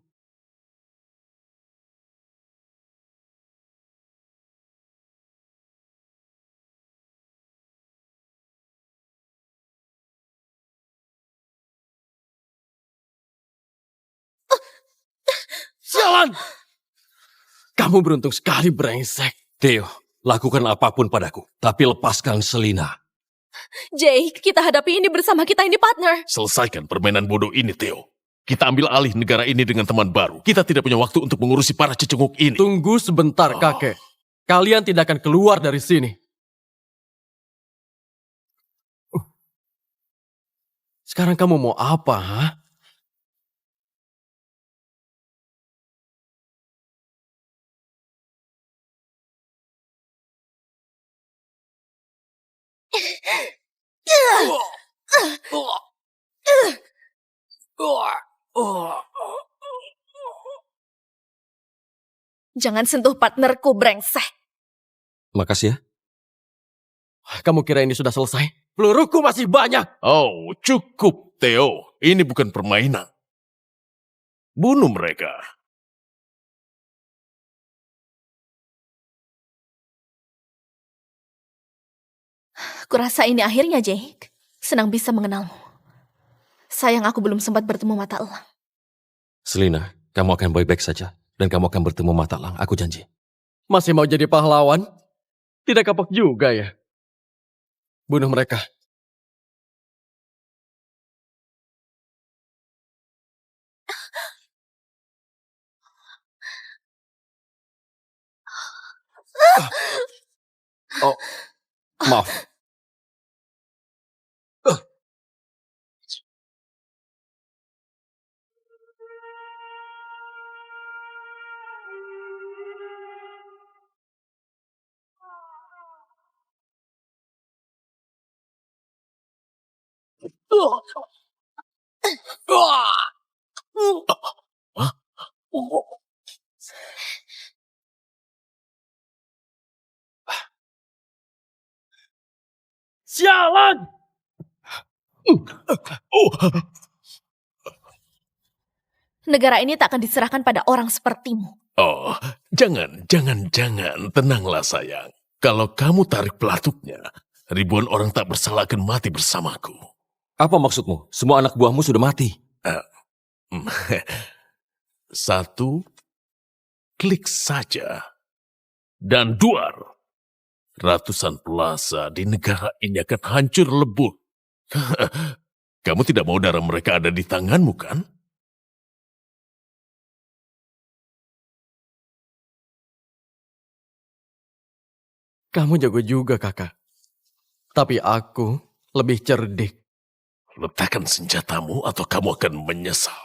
Sialan! Kamu beruntung sekali, brengsek. Theo, lakukan apapun padaku, tapi lepaskan Selina. Jake, kita hadapi ini bersama, kita ini partner. Selesaikan permainan bodoh ini, Theo. Kita ambil alih negara ini dengan teman baru. Kita tidak punya waktu untuk mengurusi para cecunguk ini. Tunggu sebentar, kakek. Kalian tidak akan keluar dari sini. Sekarang kamu mau apa, ha? Jangan sentuh partnerku, brengsek. Makasih ya. Kamu kira ini sudah selesai? Peluruku masih banyak. Oh, cukup, Theo. Ini bukan permainan. Bunuh mereka. Kurasa ini akhirnya, Jake. Senang bisa mengenalmu. Sayang aku belum sempat bertemu mata elang. Selina, kamu akan baik-baik saja. Dan kamu akan bertemu mata elang, aku janji. Masih mau jadi pahlawan? Tidak kapok juga ya? Bunuh mereka. Oh, maaf. Sialan! Negara ini tak akan diserahkan pada orang sepertimu. Oh, jangan. Tenanglah, sayang. Kalau kamu tarik pelatuknya, ribuan orang tak bersalah akan mati bersamaku. Apa maksudmu? Semua anak buahmu sudah mati. Satu, klik saja. Dan duar. Ratusan plaza di negara ini akan hancur lebur. Kamu tidak mau darah mereka ada di tanganmu, kan? Kamu jago juga, kakak. Tapi aku lebih cerdik. Letakkan senjatamu atau kamu akan menyesal.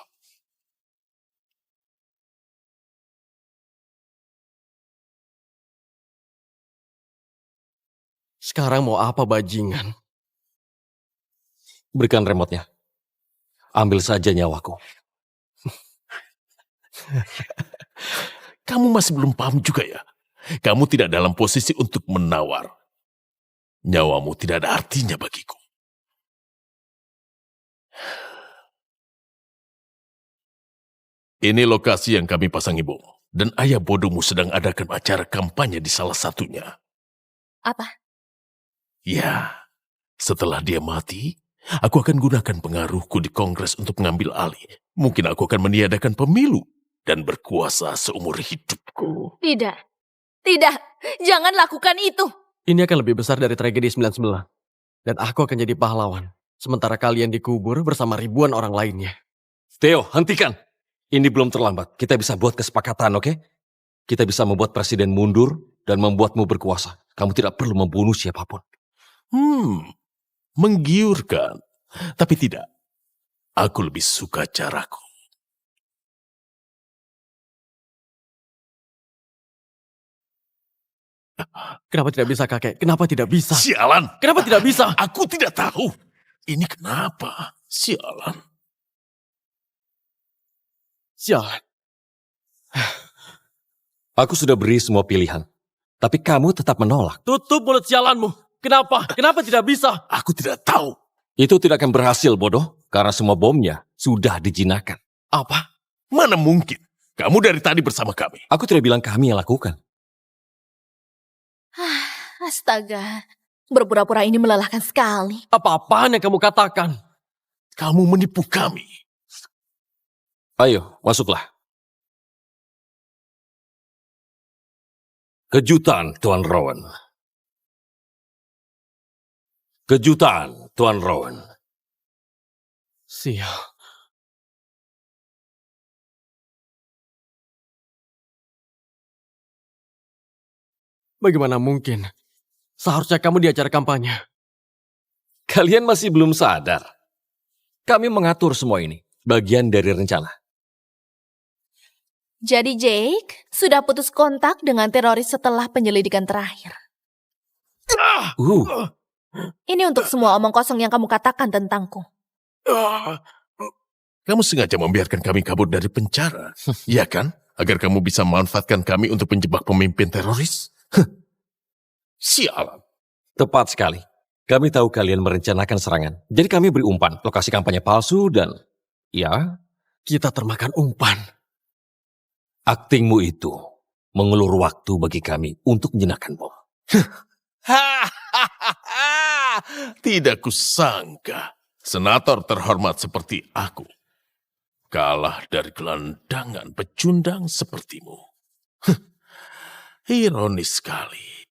Sekarang mau apa, bajingan? Berikan remote-nya. Ambil saja nyawaku. Kamu masih belum paham juga ya? Kamu tidak dalam posisi untuk menawar. Nyawamu tidak ada artinya bagiku. Ini lokasi yang kami pasangi bom. Dan ayah bodohmu sedang adakan acara kampanye di salah satunya. Apa? Ya, setelah dia mati, aku akan gunakan pengaruhku di Kongres untuk mengambil alih. Mungkin aku akan meniadakan pemilu dan berkuasa seumur hidupku. Tidak. Jangan lakukan itu. Ini akan lebih besar dari tragedi 99. Dan aku akan jadi pahlawan. Sementara kalian dikubur bersama ribuan orang lainnya. Theo, hentikan. Ini belum terlambat. Kita bisa buat kesepakatan, oke? Kita bisa membuat presiden mundur dan membuatmu berkuasa. Kamu tidak perlu membunuh siapapun. Menggiurkan. Tapi tidak. Aku lebih suka caraku. Kenapa tidak bisa, kakek? Kenapa tidak bisa? Sialan! Kenapa tidak bisa? Aku tidak tahu. Ini kenapa? Sialan. Sialan. Aku sudah beri semua pilihan. Tapi kamu tetap menolak. Tutup mulut sialanmu. Kenapa? Kenapa tidak bisa? Aku tidak tahu. Itu tidak akan berhasil, bodoh. Karena semua bomnya sudah dijinakkan. Apa? Mana mungkin? Kamu dari tadi bersama kami. Aku tidak bilang kami yang lakukan. Astaga. Berpura-pura ini melelahkan sekali. Apa-apaan yang kamu katakan? Kamu menipu kami. Ayo, masuklah. Kejutan, Tuan Rowan. Kejutan, Tuan Rowan. Sial. Bagaimana mungkin? Seharusnya kamu di acara kampanye. Kalian masih belum sadar. Kami mengatur semua ini. Bagian dari rencana. Jadi Jake sudah putus kontak dengan teroris setelah penyelidikan terakhir. Ini untuk semua omong kosong yang kamu katakan tentangku. Kamu sengaja membiarkan kami kabur dari penjara, ya kan? Agar kamu bisa memanfaatkan kami untuk menjebak pemimpin teroris? Sialan. Tepat sekali. Kami tahu kalian merencanakan serangan. Jadi kami beri umpan, lokasi kampanye palsu dan... Ya, kita termakan umpan. Aktingmu itu mengulur waktu bagi kami untuk menjenakkan bom. Tidak kusangka senator terhormat seperti aku kalah dari gelandangan pecundang sepertimu. Ironis sekali.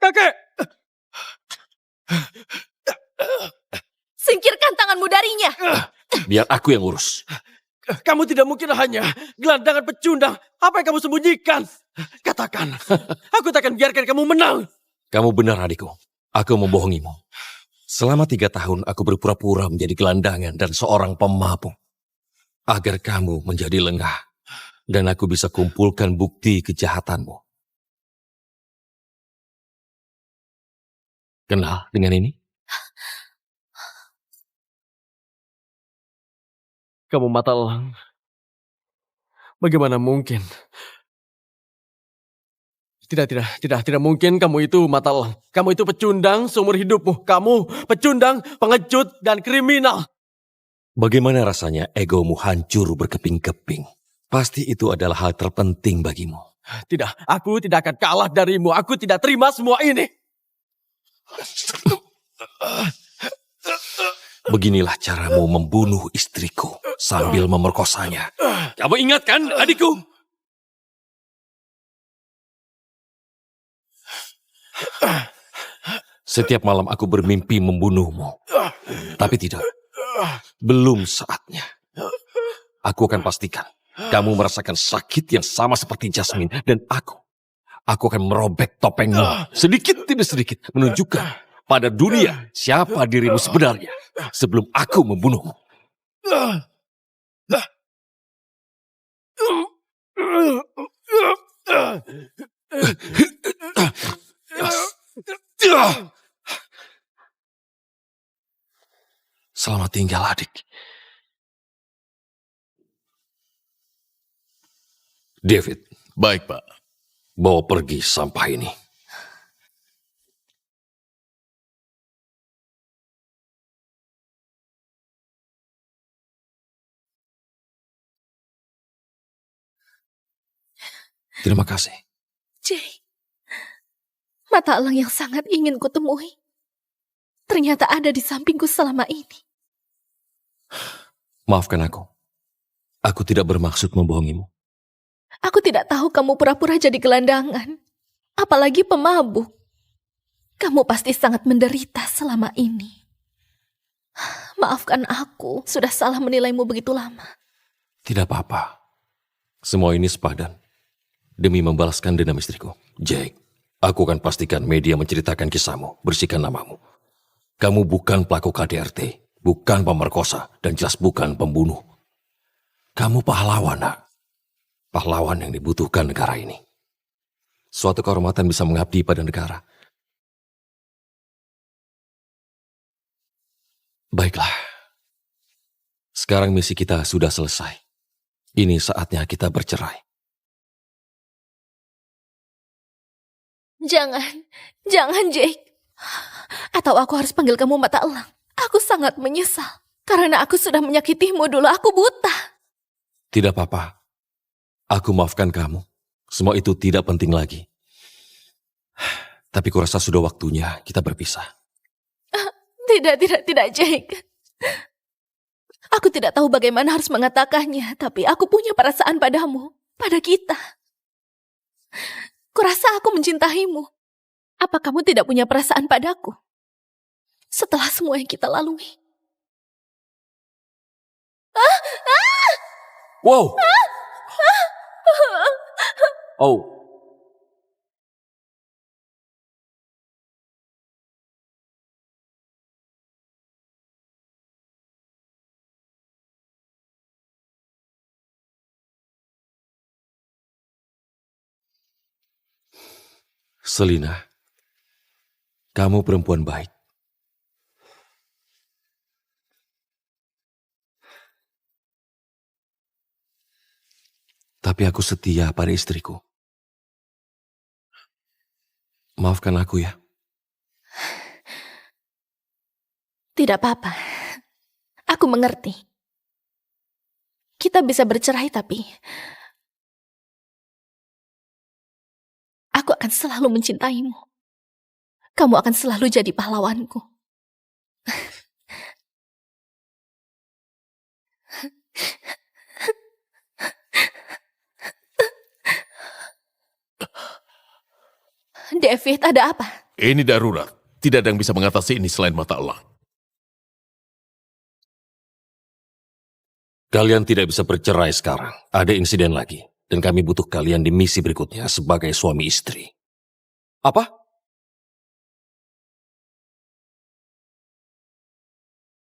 Kakek! Singkirkan tanganmu darinya. Biar aku yang urus. Kamu tidak mungkin hanya gelandangan pecundang. Apa yang kamu sembunyikan? Katakan, aku tak akan biarkan kamu menang. Kamu benar adikku. Aku membohongimu. Selama 3 tahun aku berpura-pura menjadi gelandangan dan seorang pemabuk. Agar kamu menjadi lengah. Dan aku bisa kumpulkan bukti kejahatanmu. Kenal dengan ini? Kamu mata elang. Bagaimana mungkin? Tidak mungkin kamu itu mata elang. Kamu itu pecundang seumur hidupmu. Kamu pecundang, pengecut, dan kriminal. Bagaimana rasanya egomu hancur berkeping-keping? Pasti itu adalah hal terpenting bagimu. Tidak, aku tidak akan kalah darimu. Aku tidak terima semua ini. Beginilah caramu membunuh istriku sambil memerkosanya. Kamu ingat kan, adikku? Setiap malam aku bermimpi membunuhmu. Tapi tidak. Belum saatnya. Aku akan pastikan kamu merasakan sakit yang sama seperti Jasmine. Dan aku akan merobek topengmu sedikit demi sedikit. Menunjukkan pada dunia siapa dirimu sebenarnya. Sebelum aku membunuhmu. Selamat tinggal, adik. David. Baik, Pak. Bawa pergi sampah ini. Terima kasih. Jay, mata elang yang sangat ingin kutemui. Ternyata ada di sampingku selama ini. Maafkan aku. Aku tidak bermaksud membohongimu. Aku tidak tahu kamu pura-pura jadi gelandangan. Apalagi pemabuk. Kamu pasti sangat menderita selama ini. Maafkan aku, sudah salah menilaimu begitu lama. Tidak apa-apa. Semua ini sepadan. Demi membalaskan dendam istriku. Jake, aku akan pastikan media menceritakan kisahmu, bersihkan namamu. Kamu bukan pelaku KDRT, bukan pemerkosa, dan jelas bukan pembunuh. Kamu pahlawan, nak. Pahlawan yang dibutuhkan negara ini. Suatu kehormatan bisa mengabdi pada negara. Baiklah. Sekarang misi kita sudah selesai. Ini saatnya kita bercerai. Jangan Jake. Atau aku harus panggil kamu mata elang. Aku sangat menyesal. Karena aku sudah menyakitimu dulu, aku buta. Tidak apa-apa. Aku maafkan kamu. Semua itu tidak penting lagi. Tapi kurasa sudah waktunya kita berpisah. Tidak, Jake. Aku tidak tahu bagaimana harus mengatakannya, tapi aku punya perasaan padamu, pada kita. Kurasa aku mencintaimu. Apa kamu tidak punya perasaan padaku? Setelah semua yang kita lalui. Wow. Oh. Selina, kamu perempuan baik. Tapi aku setia pada istriku. Maafkan aku ya. Tidak apa-apa. Aku mengerti. Kita bisa bercerai tapi aku akan selalu mencintaimu. Kamu akan selalu jadi pahlawanku. David, ada apa? Ini darurat. Tidak ada yang bisa mengatasi ini selain mata elang. Kalian tidak bisa bercerai sekarang. Ada insiden lagi. Dan kami butuh kalian di misi berikutnya sebagai suami istri. Apa?